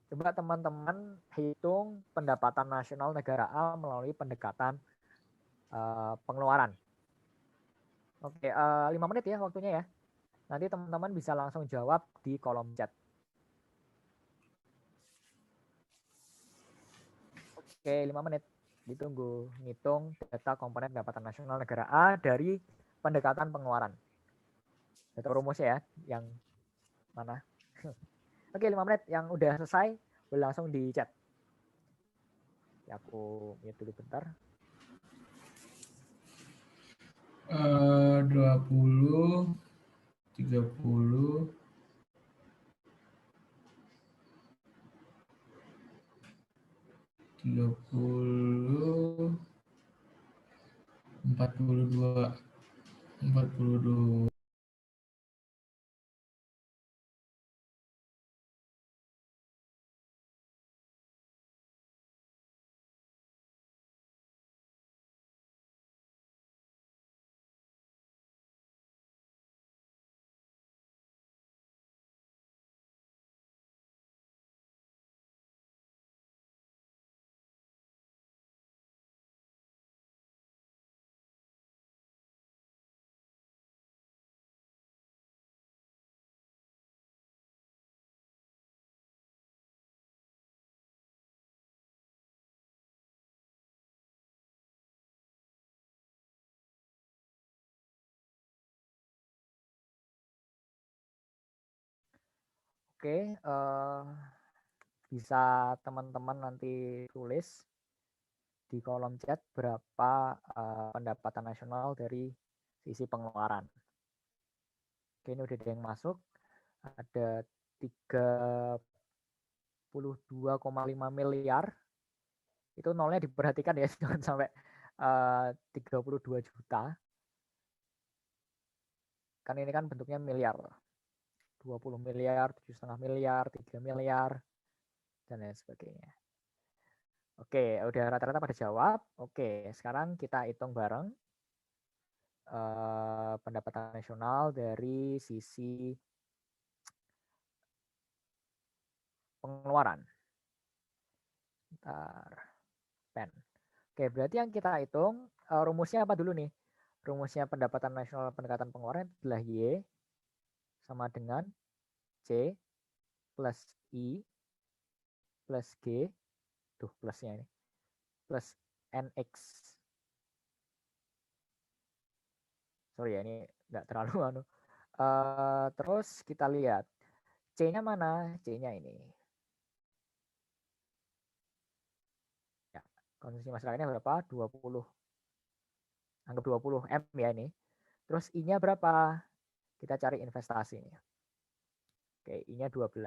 Coba teman-teman hitung pendapatan nasional negara A melalui pendekatan pengeluaran. Oke, 5 menit ya waktunya ya. Nanti teman-teman bisa langsung jawab di kolom chat. Oke, 5 menit. Ditunggu ngitung data komponen pendapatan nasional negara A dari pendekatan pengeluaran. Data rumusnya ya, yang mana? Oke, 5 menit. Yang udah selesai, boleh langsung di chat. Ya, aku mute dulu bentar. 20, 30, 30, 42, 42. Oke, bisa teman-teman nanti tulis di kolom chat berapa pendapatan nasional dari sisi pengeluaran. Oke, ini udah ada yang masuk. Ada 32,5 miliar. Itu nolnya diperhatikan ya, jangan sampai 32 juta. Kan ini kan bentuknya miliar. 20 miliar, 7,5 miliar, 3 miliar, dan lain sebagainya. Oke, udah rata-rata pada jawab. Oke, sekarang kita hitung bareng pendapatan nasional dari sisi pengeluaran. Bentar, pen. Oke, berarti yang kita hitung rumusnya apa dulu nih? Rumusnya pendapatan nasional pendekatan pengeluaran adalah Y sama dengan C plus I plus G, tuh plusnya ini, plus NX. Sorry ya, ini nggak terlalu anu. Terus kita lihat C-nya mana? C-nya ini. Ya, konsumsi masyarakatnya berapa? 20. Anggap 20 M ya ini. Terus I-nya berapa? Kita cari investasi. Oke, I-nya 12.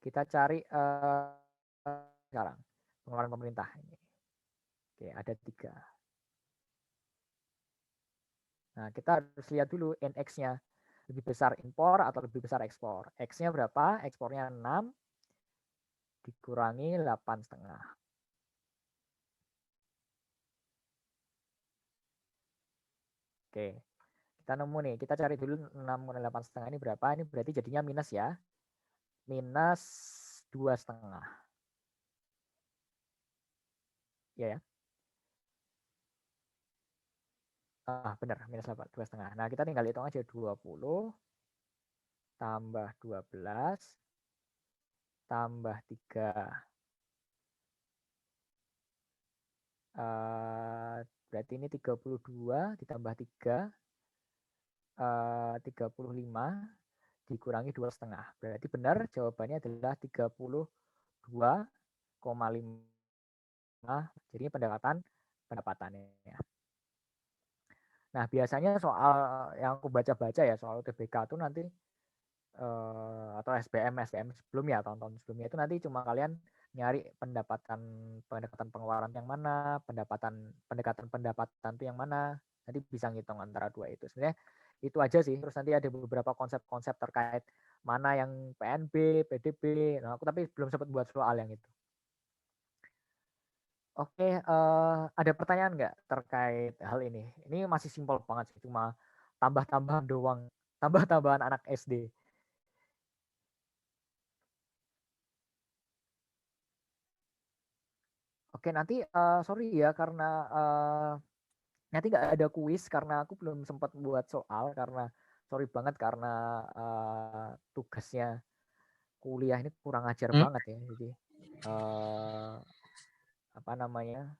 Kita cari sekarang pengeluaran pemerintah ini. Oke, ada 3. Nah, kita harus lihat dulu NX-nya. Lebih besar impor atau lebih besar ekspor. X-nya berapa? Ekspornya 6 dikurangi 8,5. Oke, kita nemu nih. Kita cari dulu 6 kurangi 8,5 ini berapa? Ini berarti jadinya minus ya. Minus 2,5. Ya. Benar, minus 2,5. Nah, kita tinggal hitung aja 20 tambah 12 tambah 3. Berarti ini 32 ditambah 3, 35 dikurangi 2,5. Berarti benar jawabannya adalah 32,5. Jadi pendapatannya. Nah, biasanya soal yang aku baca-baca ya, soal UTBK itu nanti atau SBM sebelumnya, tahun-tahun sebelumnya itu nanti cuma kalian nyari pendekatan pengeluaran yang mana, pendekatan pendapatan itu yang mana, nanti bisa ngitung antara dua itu. Sebenarnya itu aja sih. Terus nanti ada beberapa konsep-konsep terkait mana yang PNB, PDB. Nah, aku tapi belum sempat buat soal yang itu. Oke, ada pertanyaan nggak terkait hal ini? Ini masih simpel banget sih, cuma tambah-tambahan doang, tambah-tambahan anak SD. Oke, nanti sorry ya karena nanti nggak ada kuis karena aku belum sempat buat soal karena sorry banget karena tugasnya kuliah ini kurang ajar banget ya. Jadi apa namanya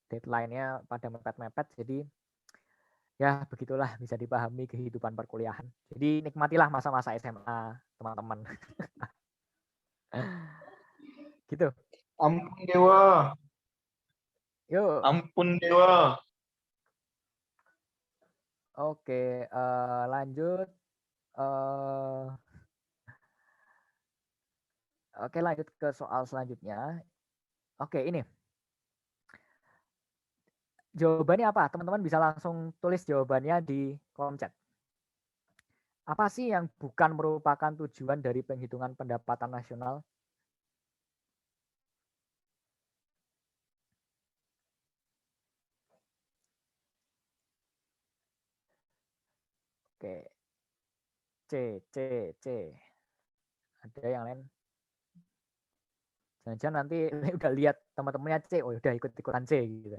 deadline-nya pada mepet-mepet. Jadi ya begitulah, bisa dipahami kehidupan perkuliahan. Jadi nikmatilah masa-masa SMA teman-teman. Gitu. Ampun Dewa. Yuk. Ampun Dewa. Oke, lanjut. Oke, lanjut ke soal selanjutnya. Oke, ini. Jawabannya apa? Teman-teman bisa langsung tulis jawabannya di kolom chat. Apa sih yang bukan merupakan tujuan dari penghitungan pendapatan nasional? Oke. C. Ada yang lain? Jangan-jangan nanti udah lihat teman-temannya C, oh udah ikut-ikutan C gitu.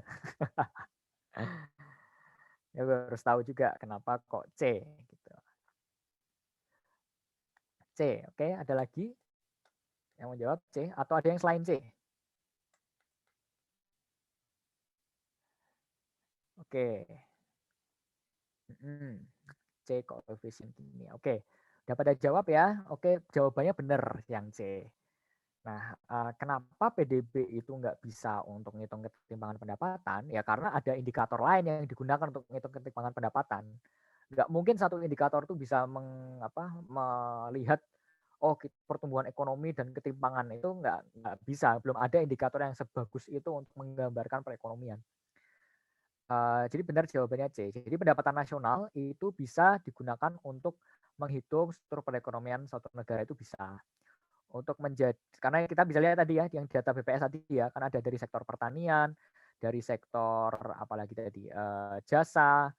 Ya harus tahu juga kenapa kok C gitu. C, oke, ada lagi yang mau jawab C atau ada yang selain C? Oke. C koefisien ini. Oke. Udah pada jawab ya? Oke, jawabannya benar yang C. Nah, kenapa PDB itu nggak bisa untuk ngitung ketimpangan pendapatan? Ya karena ada indikator lain yang digunakan untuk ngitung ketimpangan pendapatan. Nggak mungkin satu indikator itu bisa melihat pertumbuhan ekonomi dan ketimpangan itu nggak bisa. Belum ada indikator yang sebagus itu untuk menggambarkan perekonomian. Jadi benar jawabannya C. Jadi pendapatan nasional itu bisa digunakan untuk menghitung struktur perekonomian suatu negara itu bisa. Untuk karena kita bisa lihat tadi ya yang data BPS tadi ya, kan ada dari sektor pertanian, dari sektor apalagi tadi jasa,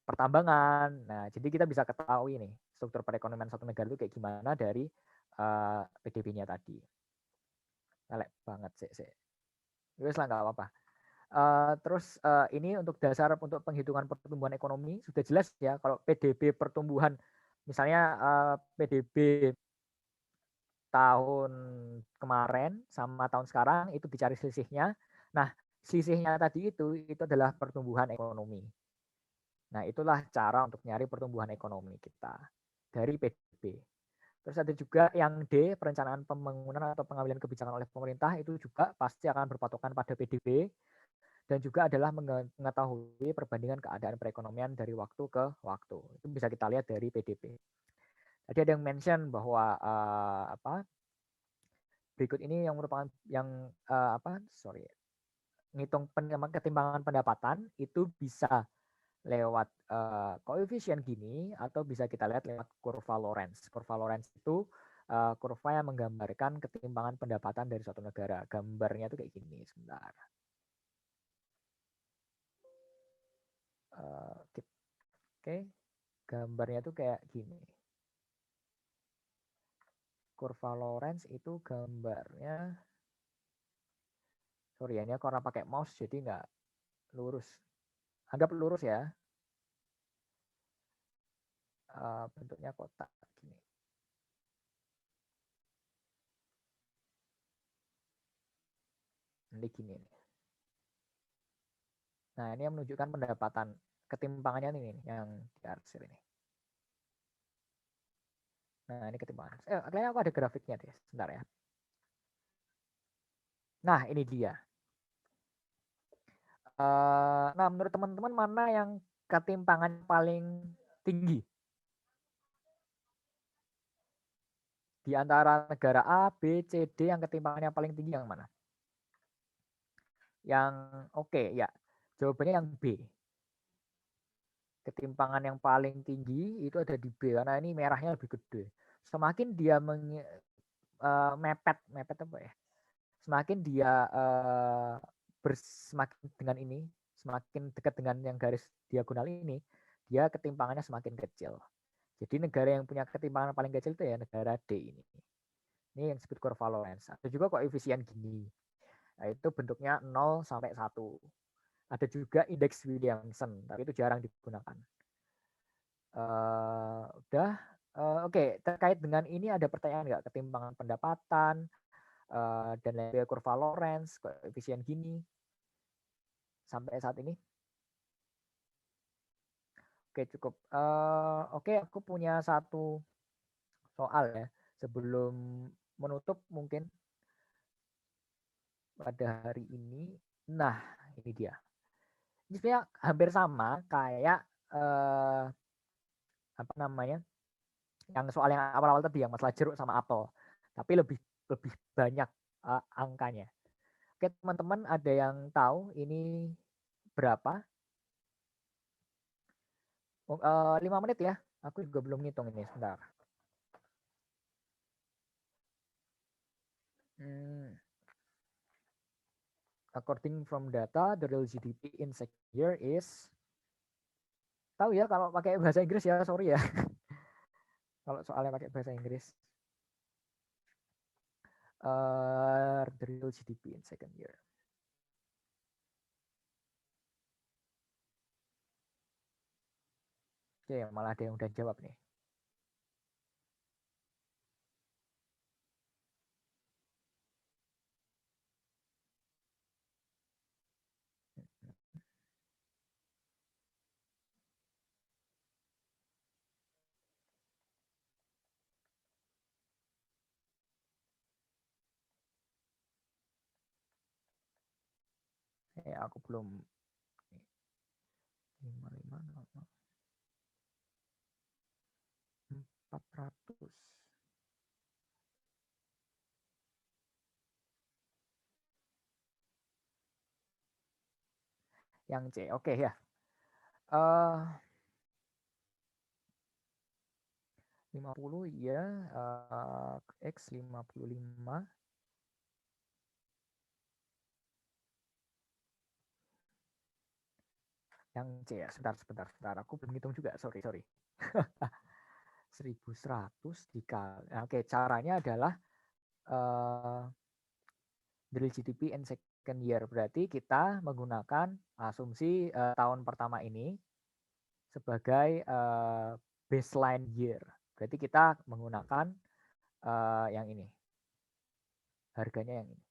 pertambangan. Nah, jadi kita bisa ketahui nih struktur perekonomian suatu negara itu kayak gimana dari PDB-nya tadi. Elek banget sih. Wes lah nggak apa-apa. Terus ini untuk dasar untuk penghitungan pertumbuhan ekonomi sudah jelas ya kalau PDB pertumbuhan misalnya PDB tahun kemarin sama tahun sekarang itu dicari selisihnya. Nah, selisihnya tadi itu adalah pertumbuhan ekonomi. Nah, itulah cara untuk nyari pertumbuhan ekonomi kita dari PDB. Terus ada juga yang D, perencanaan pembangunan atau pengambilan kebijakan oleh pemerintah, itu juga pasti akan berpatokan pada PDB, dan juga adalah mengetahui perbandingan keadaan perekonomian dari waktu ke waktu. Itu bisa kita lihat dari PDB. Tadi ada yang mention bahwa berikut ini yang merupakan ngitung ketimpangan pendapatan itu bisa lewat koefisien gini, atau bisa kita lihat lewat kurva Lorenz. Kurva Lorenz itu kurva yang menggambarkan ketimpangan pendapatan dari suatu negara. Gambarnya itu kayak gini, sebentar. Oke, gambarnya itu kayak gini. Kurva Lorenz itu gambarnya, sorry ya, ini karena pakai mouse jadi nggak lurus. Anggap lurus ya. Bentuknya kotak gini. Ini gini. Nah, ini yang menunjukkan pendapatan, ketimpangannya ini yang diarsir ini. Nah, ini ketimpangan. Kayaknya aku ada grafiknya deh, sebentar ya. Nah, ini dia. Nah, menurut teman-teman mana yang ketimpangan paling tinggi? Di antara negara A, B, C, D, yang ketimpangannya paling tinggi yang mana? Yang oke, ya. Jawabannya yang B. Ketimpangan yang paling tinggi itu ada di B, karena ini merahnya lebih gede. Semakin dia mepet apa ya? Semakin dia semakin dengan ini, semakin dekat dengan yang garis diagonal ini, dia ketimpangannya semakin kecil. Jadi negara yang punya ketimpangan paling kecil itu ya negara D ini. Ini yang disebut kurva Lorenz. Ada juga koefisien Gini. Nah, itu bentuknya 0 sampai 1. Ada juga indeks Williamson, tapi itu jarang digunakan. Oke. Terkait dengan ini ada pertanyaan nggak? Ketimpangan pendapatan, dan lain kurva Lorenz, koefisien Gini sampai saat ini. Oke, cukup. Oke, aku punya satu soal ya sebelum menutup mungkin pada hari ini. Nah, ini dia. Ini sebenarnya hampir sama kayak yang soal yang awal-awal tadi, yang masalah jeruk sama apel, tapi lebih banyak angkanya. Oke, teman-teman, ada yang tahu ini berapa? 5 menit ya. Aku juga belum ngitung ini, sebentar. According from data, the real GDP in second year is, tahu ya kalau pakai bahasa Inggris ya, sorry ya. Kalau soalnya pakai bahasa Inggris. The real GDP in second year. Oke, malah ada yang udah jawab nih. Aku belum 400. Yang C, oke ya. 50 ya, X 55. Yang C ya, sebentar. Aku belum hitung juga, sorry. 1100 dikali. Oke, caranya adalah dari GDP in second year. Berarti kita menggunakan asumsi tahun pertama ini sebagai baseline year. Berarti kita menggunakan yang ini. Harganya yang ini.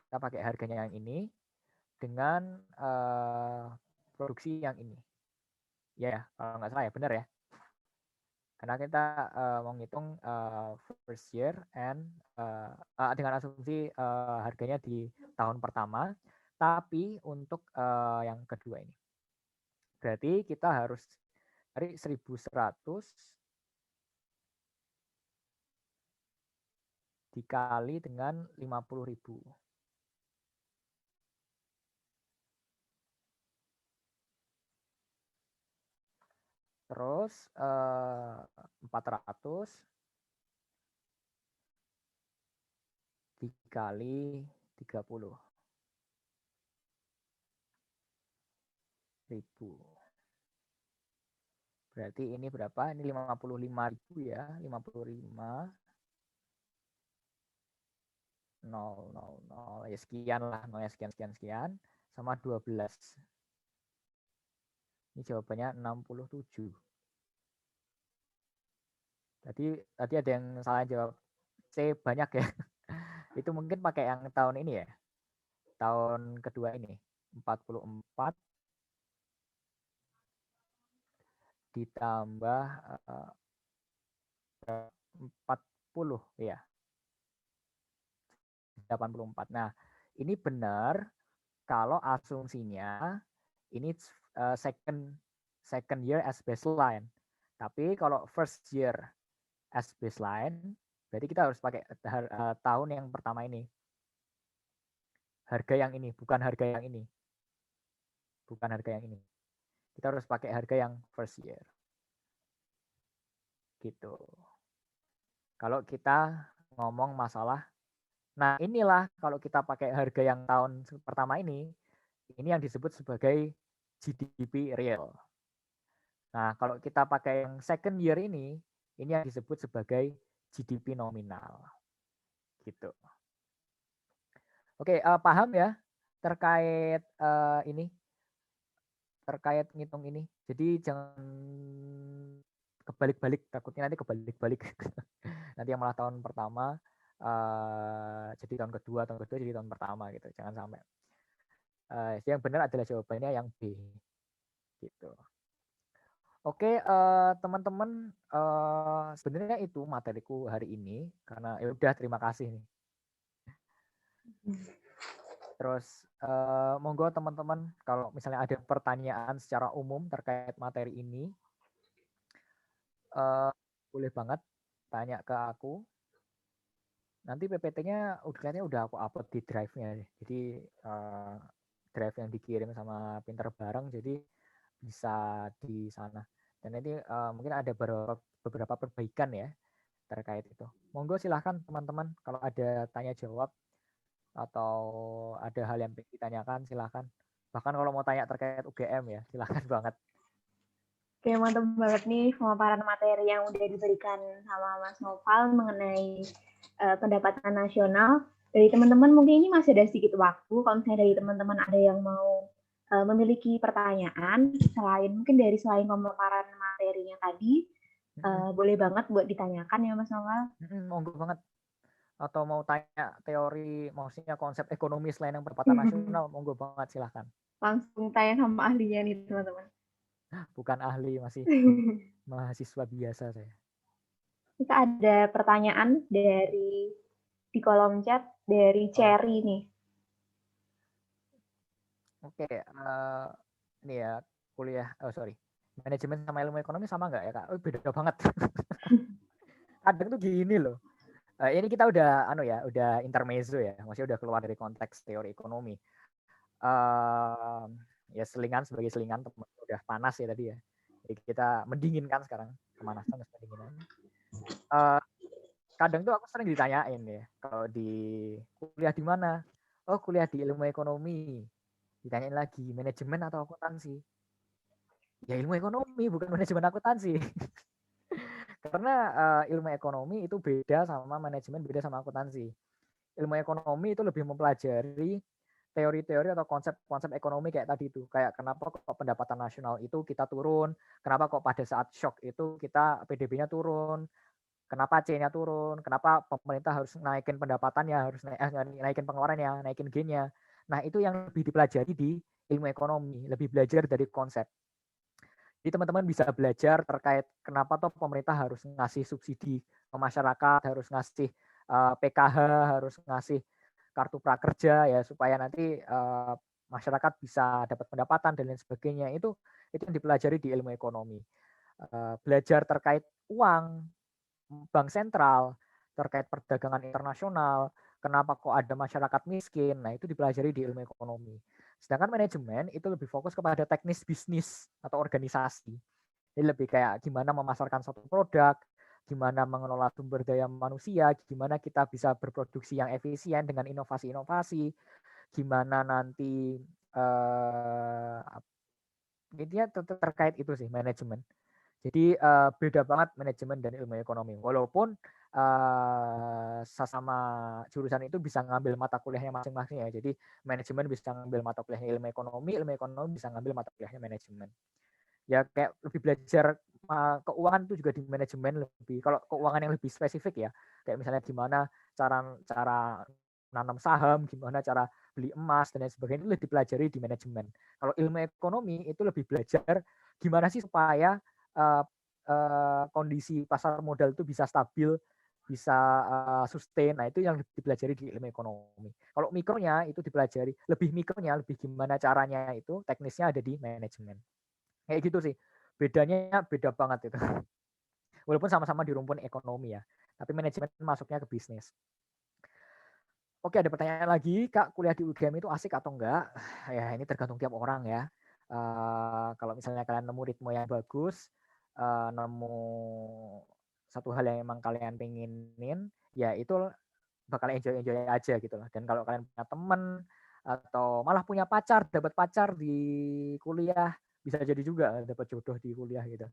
Kita pakai harganya yang ini dengan produksi yang ini. Ya, kalau nggak salah ya, benar ya. Karena kita mau ngitung first year and dengan asumsi harganya di tahun pertama, tapi untuk yang kedua ini. Berarti kita harus cari 1.100 dikali dengan 50.000. Terus 400 dikali 30.000. Berarti ini berapa? Ini 55.000 ya, 55 0 ya sekian lah, 0 ya sekian sama 12. Ini jawabannya 67. Tadi ada yang salah jawab C banyak ya. Itu mungkin pakai yang tahun ini ya. Tahun kedua ini. 44 ditambah 40 ya. 84. Nah, ini benar kalau asumsinya ini second year as baseline. Tapi kalau first year as baseline, berarti kita harus pakai tahun yang pertama ini. Harga yang ini, bukan harga yang ini. Bukan harga yang ini. Kita harus pakai harga yang first year. Gitu. Kalau kita ngomong masalah, nah inilah kalau kita pakai harga yang tahun pertama ini yang disebut sebagai GDP real. Nah, kalau kita pakai yang second year ini yang disebut sebagai GDP nominal. Gitu. Oke, paham ya terkait ini? Terkait ngitung ini. Jadi jangan kebalik-balik, takutnya nanti kebalik-balik. Nanti yang malah tahun pertama jadi tahun kedua jadi tahun pertama gitu. Jangan sampai. Yang benar adalah jawabannya yang B. Gitu. Oke, teman-teman, sebenarnya itu materiku hari ini karena ya udah terima kasih nih. Terus monggo teman-teman kalau misalnya ada pertanyaan secara umum terkait materi ini, boleh banget tanya ke aku. Nanti PPT-nya kayaknya udah aku upload di drive-nya. Jadi drive yang dikirim sama Pinter Bareng, jadi bisa di sana. Dan nanti mungkin ada beberapa perbaikan ya terkait itu. Monggo silahkan teman-teman kalau ada tanya jawab atau ada hal yang ingin ditanyakan silahkan. Bahkan kalau mau tanya terkait UGM ya silahkan banget. Oke, mantap banget nih pemaparan materi yang udah diberikan sama Mas Noval mengenai pendapatan nasional. Dari teman-teman mungkin ini masih ada sedikit waktu. Kalau misalnya dari teman-teman ada yang mau memiliki pertanyaan selain pemaparan materinya tadi, boleh banget buat ditanyakan ya Mas Noval. Monggo banget. Atau mau tanya teori, maksudnya konsep ekonomi selain yang pendapatan nasional, monggo banget silahkan. Langsung tanya sama ahlinya nih teman-teman. Bukan ahli, masih mahasiswa biasa saya. Kita ada pertanyaan di kolom chat dari Cherry nih. Oke, ini ya kuliah, manajemen sama ilmu ekonomi sama nggak ya Kak? Oh beda banget. Kadang tuh gini loh. Ini kita udah udah intermezzo ya, maksudnya udah keluar dari konteks teori ekonomi. Ya sebagai selingan udah panas ya tadi ya. Jadi kita mendinginkan sekarang, pemanasan terus mendinginan. Kadang tuh aku sering ditanyain ya, kalau di kuliah di mana? Oh kuliah di ilmu ekonomi. Ditanyain lagi, manajemen atau akuntansi? Ya ilmu ekonomi, bukan manajemen akuntansi. Karena ilmu ekonomi itu beda sama manajemen, beda sama akuntansi. Ilmu ekonomi itu lebih mempelajari teori-teori atau konsep-konsep ekonomi kayak tadi itu. Kayak kenapa kok pendapatan nasional itu kita turun, kenapa kok pada saat shock itu kita PDB-nya turun, kenapa C-nya turun, kenapa pemerintah harus naikin pendapatannya, harus naikin pengeluarannya, naikin gain-nya. Nah itu yang lebih dipelajari di ilmu ekonomi, lebih belajar dari konsep. Jadi teman-teman bisa belajar terkait kenapa toh pemerintah harus ngasih subsidi ke masyarakat, harus ngasih PKH, harus ngasih kartu prakerja ya supaya nanti masyarakat bisa dapat pendapatan dan lain sebagainya. Itu yang dipelajari di ilmu ekonomi. Belajar terkait uang, bank sentral, terkait perdagangan internasional, kenapa kok ada masyarakat miskin. Nah, itu dipelajari di ilmu ekonomi. Sedangkan manajemen itu lebih fokus kepada teknis bisnis atau organisasi. Jadi lebih kayak gimana memasarkan satu produk, gimana mengelola sumber daya manusia, gimana kita bisa berproduksi yang efisien dengan inovasi-inovasi, gimana nanti intinya terkait itu sih manajemen. Jadi beda banget manajemen dan ilmu ekonomi. Walaupun sesama jurusan itu bisa ngambil mata kuliahnya masing-masing ya. Jadi manajemen bisa ngambil mata kuliahnya ilmu ekonomi bisa ngambil mata kuliahnya manajemen. Ya kayak lebih belajar keuangan itu juga di manajemen lebih. Kalau keuangan yang lebih spesifik ya, kayak misalnya gimana cara nanam saham, gimana cara beli emas dan lain sebagainya itu lebih dipelajari di manajemen. Kalau ilmu ekonomi itu lebih belajar gimana sih supaya kondisi pasar modal itu bisa stabil, bisa sustain. Nah, itu yang dipelajari di ilmu ekonomi. Kalau mikronya itu dipelajari, lebih mikronya, lebih gimana caranya itu, teknisnya ada di manajemen. Kayak gitu sih. Bedanya beda banget itu. Walaupun sama-sama di rumpun ekonomi ya. Tapi manajemen masuknya ke bisnis. Oke, ada pertanyaan lagi, Kak, kuliah di UGM itu asik atau enggak? Ya, ini tergantung tiap orang ya. Kalau misalnya kalian nemu ritme yang bagus, nemu satu hal yang emang kalian pengenin, ya itu bakal enjoy aja gitu loh. Dan kalau kalian punya temen atau malah punya pacar, dapat pacar di kuliah, bisa jadi juga dapat jodoh di kuliah gitu.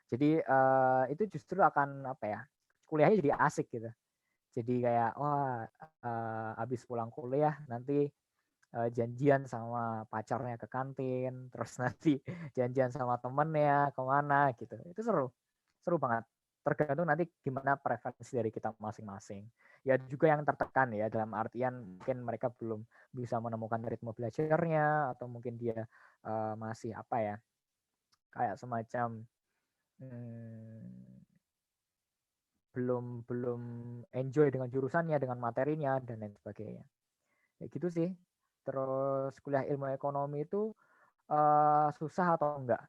Jadi itu justru akan apa ya? Kuliahnya jadi asik gitu. Jadi kayak wah habis pulang kuliah nanti janjian sama pacarnya ke kantin, terus nanti janjian sama temennya kemana gitu. Itu seru banget. Tergantung nanti gimana preferensi dari kita masing-masing. Ya juga yang tertekan ya dalam artian mungkin mereka belum bisa menemukan ritme belajarnya atau mungkin dia masih apa ya kayak semacam belum enjoy dengan jurusannya, dengan materinya dan lain sebagainya. Ya gitu sih. Terus kuliah ilmu ekonomi itu susah atau enggak?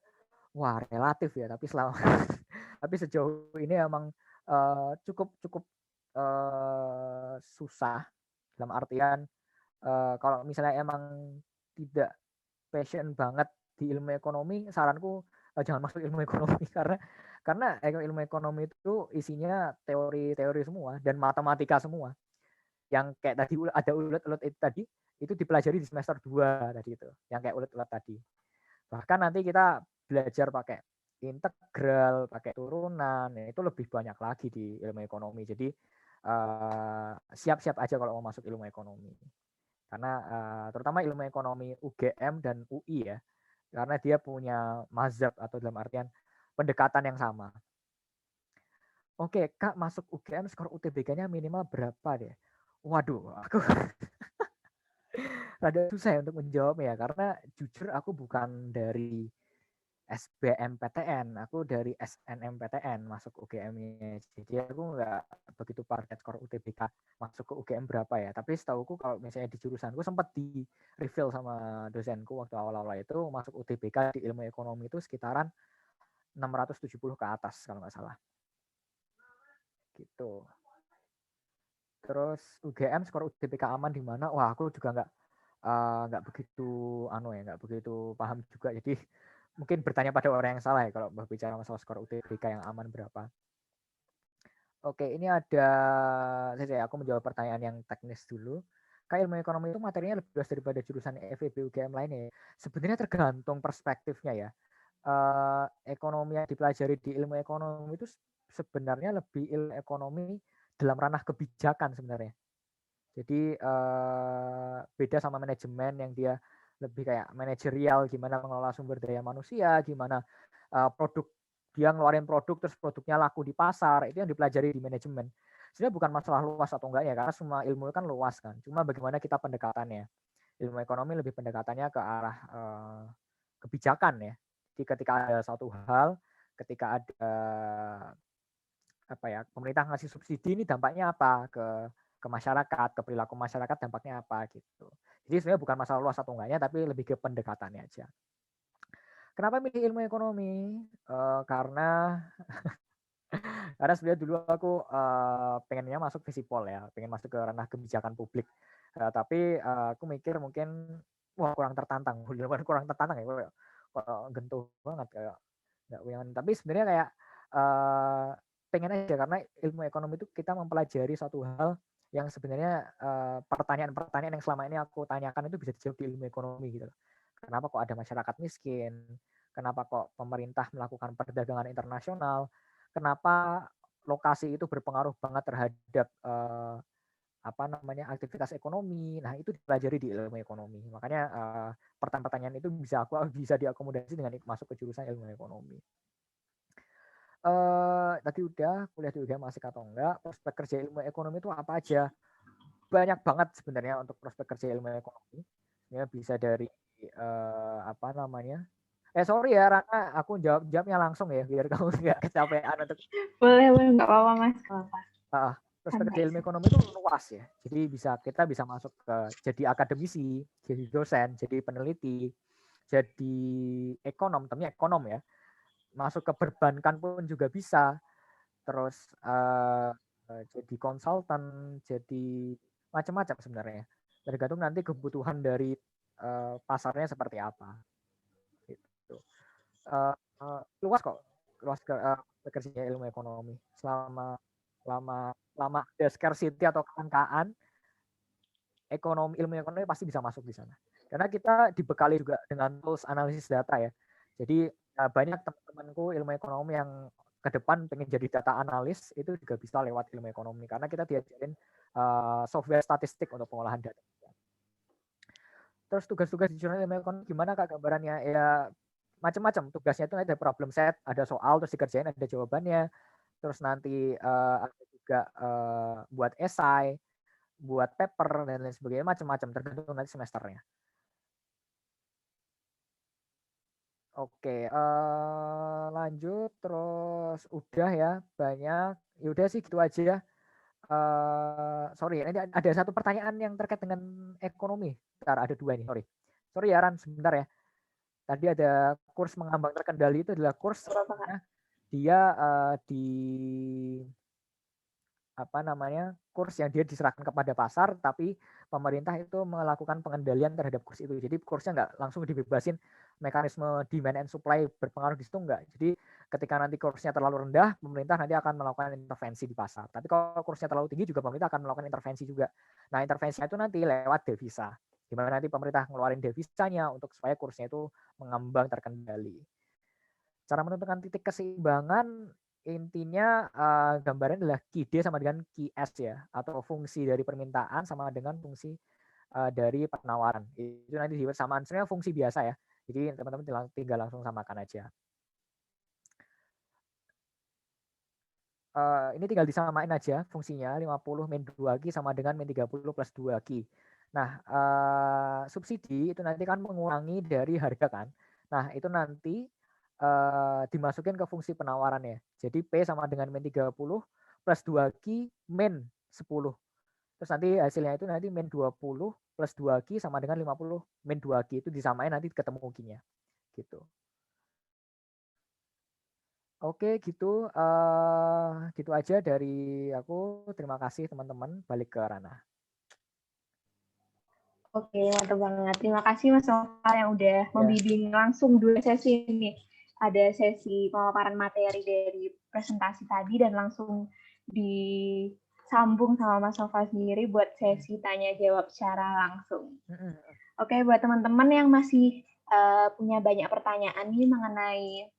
Wah, relatif ya, tapi selama tapi sejauh ini emang cukup susah dalam artian kalau misalnya emang tidak passion banget di ilmu ekonomi, saranku jangan masuk ilmu ekonomi karena ilmu ekonomi itu isinya teori-teori semua dan matematika semua. Yang kayak tadi ada ulet-ulet itu tadi, itu dipelajari di semester 2 tadi itu, yang kayak ulet-ulet tadi. Bahkan nanti kita belajar pakai integral, pakai turunan, ya itu lebih banyak lagi di ilmu ekonomi. Jadi siap-siap aja kalau mau masuk ilmu ekonomi. Karena terutama ilmu ekonomi UGM dan UI ya, karena dia punya mazhab atau dalam artian pendekatan yang sama. Oke, Kak masuk UGM skor UTBK-nya minimal berapa deh? Waduh, aku rada susah ya untuk menjawab ya, karena jujur aku bukan dari SBMPTN, aku dari SNMPTN masuk UGM-nya. Jadi aku nggak begitu target skor UTBK masuk ke UGM berapa ya. Tapi setauku kalau misalnya di jurusanku sempat di reveal sama dosenku waktu awal-awal itu masuk UTBK di ilmu ekonomi itu sekitaran 670 ke atas kalau nggak salah. Gitu. Terus UGM skor UTBK aman di mana? Wah, aku juga nggak begitu nggak begitu paham juga. Jadi mungkin bertanya pada orang yang salah ya kalau berbicara masalah skor UTBK yang aman berapa. Oke, ini aku menjawab pertanyaan yang teknis dulu. Kayak ilmu ekonomi itu materinya lebih luas daripada jurusan FEB UGM lainnya. Sebenarnya tergantung perspektifnya ya. Ekonomi yang dipelajari di ilmu ekonomi itu sebenarnya lebih ilmu ekonomi dalam ranah kebijakan sebenarnya. Jadi beda sama manajemen yang dia lebih kayak manajerial, gimana mengelola sumber daya manusia, gimana produk dia ngeluarin produk terus produknya laku di pasar, itu yang dipelajari di manajemen. Sebenarnya bukan masalah luas atau enggak ya, karena semua ilmu kan luas kan. Cuma bagaimana kita pendekatannya. Ilmu ekonomi lebih pendekatannya ke arah kebijakan ya. Jadi ketika ada satu hal, ketika ada pemerintah ngasih subsidi, ini dampaknya apa ke masyarakat, ke perilaku masyarakat, dampaknya apa gitu. Jadi sebenarnya bukan masalah luas atau enggaknya, tapi lebih ke pendekatannya aja. Kenapa milih ilmu ekonomi? Karena sebenarnya dulu aku pengennya masuk Visipol ya, pengen masuk ke ranah kebijakan publik. Tapi aku mikir mungkin kurang tertantang, kurang tertantang ya, kok gentuh banget kayak nggak punya. Tapi sebenarnya kayak pengen aja karena ilmu ekonomi itu kita mempelajari suatu hal yang sebenarnya pertanyaan-pertanyaan yang selama ini aku tanyakan itu bisa dijawab di ilmu ekonomi gitu. Kenapa kok ada masyarakat miskin? Kenapa kok pemerintah melakukan perdagangan internasional? Kenapa lokasi itu berpengaruh banget terhadap aktivitas ekonomi? Nah, itu dipelajari di ilmu ekonomi. Makanya pertanyaan-pertanyaan itu bisa diakomodasi dengan masuk ke jurusan ilmu ekonomi. Tadi udah kuliah di UGM asik atau enggak, prospek kerja ilmu ekonomi itu apa aja? Banyak banget sebenarnya untuk prospek kerja ilmu ekonomi. Ya bisa dari sorry ya Rana, aku jawabnya langsung ya biar kamu nggak kecapean untuk. Boleh nggak apa-apa Mas, apa. Prospek kerja ilmu ekonomi itu luas ya. Jadi kita bisa masuk ke jadi akademisi, jadi dosen, jadi peneliti, jadi ekonom, temennya ekonom ya. Masuk ke perbankan pun juga bisa. Terus jadi konsultan, jadi macam-macam sebenarnya. Tergantung nanti kebutuhan dari pasarnya seperti apa. Gitu. Luas kok, luas kerjanya ilmu ekonomi. Selama ada scarcity atau kelangkaan, ilmu ekonomi pasti bisa masuk di sana. Karena kita dibekali juga dengan tools analisis data ya. Jadi banyak teman-temanku ilmu ekonomi yang ke depan pengen jadi data analis itu juga bisa lewat ilmu ekonomi karena kita diajarin software statistik untuk pengolahan data. Terus tugas-tugas di jurnal ilmu ekonomi gimana Kak gambarannya? Ya macam-macam tugasnya itu ada problem set, ada soal terus dikerjain ada jawabannya. Terus nanti ada juga buat esai, buat paper dan lain sebagainya macam-macam tergantung nanti semesternya. Oke, lanjut terus udah ya banyak. Ya udah sih gitu aja ya. Sorry, ini ada satu pertanyaan yang terkait dengan ekonomi. Bentar, ada dua nih, sorry ya Ran, sebentar ya. Tadi ada kurs mengambang terkendali itu adalah kurs dia kurs yang dia diserahkan kepada pasar, tapi pemerintah itu melakukan pengendalian terhadap kurs itu. Jadi kursnya nggak langsung dibebasin, mekanisme demand and supply berpengaruh di situ nggak. Jadi ketika nanti kursnya terlalu rendah, pemerintah nanti akan melakukan intervensi di pasar. Tapi kalau kursnya terlalu tinggi juga pemerintah akan melakukan intervensi juga. Nah intervensinya itu nanti lewat devisa. Di mana nanti pemerintah ngeluarin devisanya untuk supaya kursnya itu mengambang terkendali. Cara menentukan titik keseimbangan intinya gambarannya adalah QD sama dengan QS ya, atau fungsi dari permintaan sama dengan fungsi dari penawaran. Itu nanti disamaan, sebenarnya fungsi biasa ya. Jadi teman-teman tinggal langsung samakan aja. Ini tinggal disamain aja fungsinya 50 min 2Q sama dengan min 30 plus 2Q. Nah, subsidi itu nanti kan mengurangi dari harga kan. Nah, itu nanti dimasukin ke fungsi penawarannya. Jadi P sama dengan min 30 plus 2Q min 10. Terus nanti hasilnya itu nanti min 20 plus 2Q sama dengan 50 min 2Q itu disamain nanti ketemu Q-nya. Gitu. Oke, gitu. Gitu aja dari aku. Terima kasih teman-teman. Balik ke Rana. Oke, mantap banget. Terima kasih Mas Nopal yang udah membimbing langsung 2 sesi ini. Ada sesi pemaparan materi dari presentasi tadi dan langsung disambung sama Mas Nopal sendiri buat sesi tanya jawab secara langsung. Oke, buat teman-teman yang masih punya banyak pertanyaan nih mengenai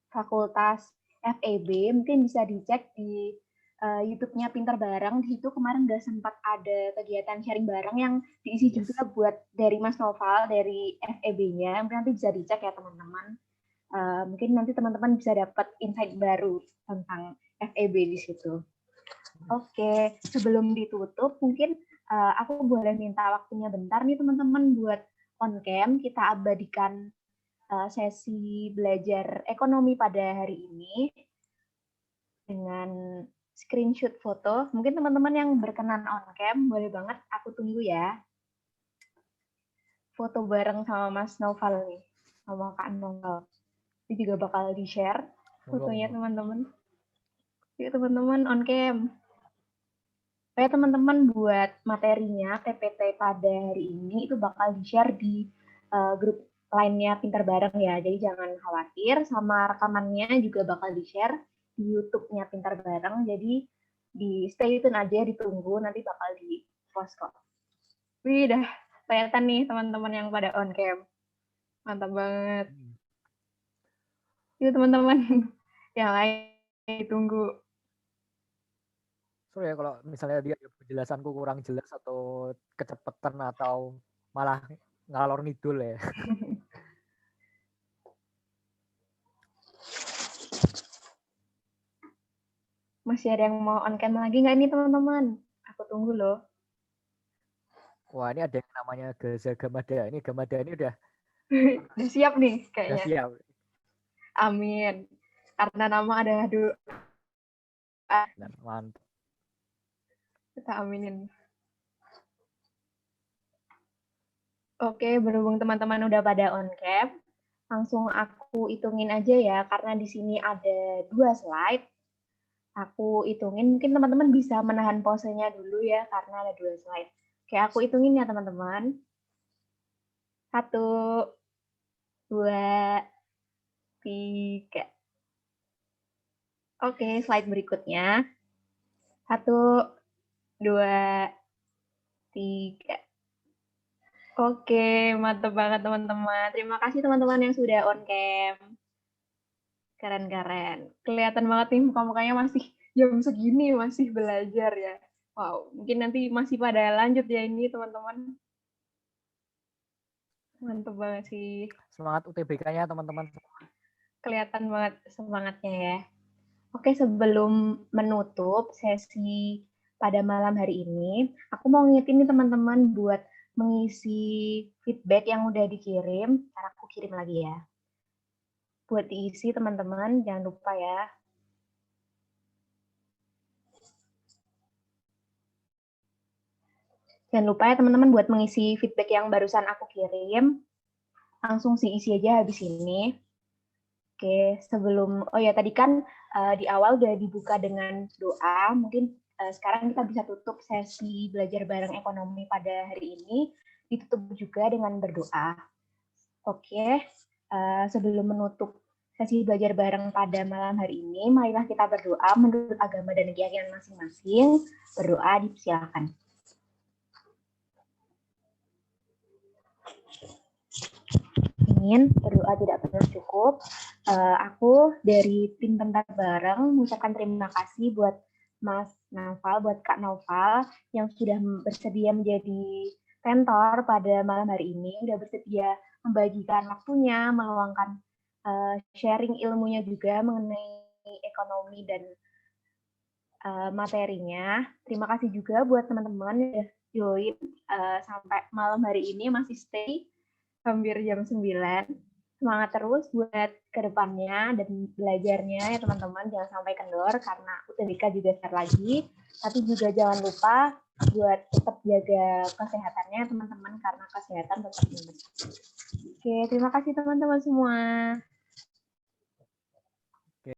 Fakultas FEB, mungkin bisa dicek di YouTube-nya Pinter Bareng. Di situ kemarin udah sempat ada kegiatan sharing bareng yang diisi juga buat dari Mas Nopal, dari FEB-nya. Mungkin nanti bisa dicek ya teman-teman. Mungkin nanti teman-teman bisa dapat insight baru tentang FEB di situ. Oke, sebelum ditutup, mungkin aku boleh minta waktunya bentar nih teman-teman buat on cam, kita abadikan sesi belajar ekonomi pada hari ini dengan screenshot foto. Mungkin teman-teman yang berkenan on cam, boleh banget aku tunggu ya. Foto bareng sama Mas Noval nih, sama Kak Noval. Ini juga bakal di-share fotonya teman-teman. Yuk teman-teman on cam. Kayak teman-teman buat materinya PPT pada hari ini itu bakal di-share di grup lainnya Pintar Bareng ya. Jadi jangan khawatir, sama rekamannya juga bakal di-share di YouTube-nya Pintar Bareng. Jadi di stay tune aja, ditunggu, nanti bakal di-post kok. Wih, dah kelihatan nih teman-teman yang pada on cam. Mantap banget. Yuk teman-teman, yang lain ditunggu. Sorry ya kalau misalnya dia penjelasanku kurang jelas atau kecepatan atau malah ngalor ngidul ya. Masih ada yang mau on cam lagi nggak nih teman-teman? Aku tunggu loh. Wah, ini ada yang namanya Gaza Gamada. Ini Gamada ini udah siap nih kayaknya. Udah siap. Amin. Karena nama ada doa. Mantap. Kita aminin. Oke, berhubung teman-teman udah pada on cam, langsung aku hitungin aja ya, karena di sini ada 2 slide. Aku hitungin, mungkin teman-teman bisa menahan posenya dulu ya, karena ada 2 slide. Oke, aku hitungin ya teman-teman. 1, 2, 3. Oke, slide berikutnya. 1, 2, 3. Oke, mantap banget teman-teman. Terima kasih teman-teman yang sudah on cam. Keren-keren. Kelihatan banget nih muka-mukanya masih jam segini masih belajar ya. Wow, mungkin nanti masih pada lanjut ya ini teman-teman. Mantap banget sih. Semangat UTBK-nya teman-teman. Kelihatan banget semangatnya ya. Oke, sebelum menutup sesi pada malam hari ini, aku mau ngingetin nih teman-teman buat mengisi feedback yang udah dikirim. Ntar aku kirim lagi ya. Buat diisi teman-teman, jangan lupa ya. Jangan lupa ya teman-teman buat mengisi feedback yang barusan aku kirim. Langsung isi aja habis ini. Oke, sebelum, oh ya tadi kan di awal udah dibuka dengan doa, mungkin sekarang kita bisa tutup sesi belajar bareng ekonomi pada hari ini, ditutup juga dengan berdoa. Oke, sebelum menutup sesi belajar bareng pada malam hari ini, marilah kita berdoa menurut agama dan keyakinan masing-masing. Berdoa dipersilakan. Ingin berdoa tidak pernah cukup. Aku dari tim Pintar Bareng mengucapkan terima kasih buat Mas Noval, buat Kak Noval yang sudah bersedia menjadi mentor pada malam hari ini, sudah bersedia membagikan waktunya, meluangkan sharing ilmunya juga mengenai ekonomi dan materinya. Terima kasih juga buat teman-teman yang sudah join sampai malam hari ini, masih stay hampir jam 9. Semangat terus buat kedepannya dan belajarnya ya teman-teman, jangan sampai kendor karena UTBK juga start lagi. Tapi juga jangan lupa buat tetap jaga kesehatannya teman-teman karena kesehatan tetap nomor 1. Oke, terima kasih teman-teman semua.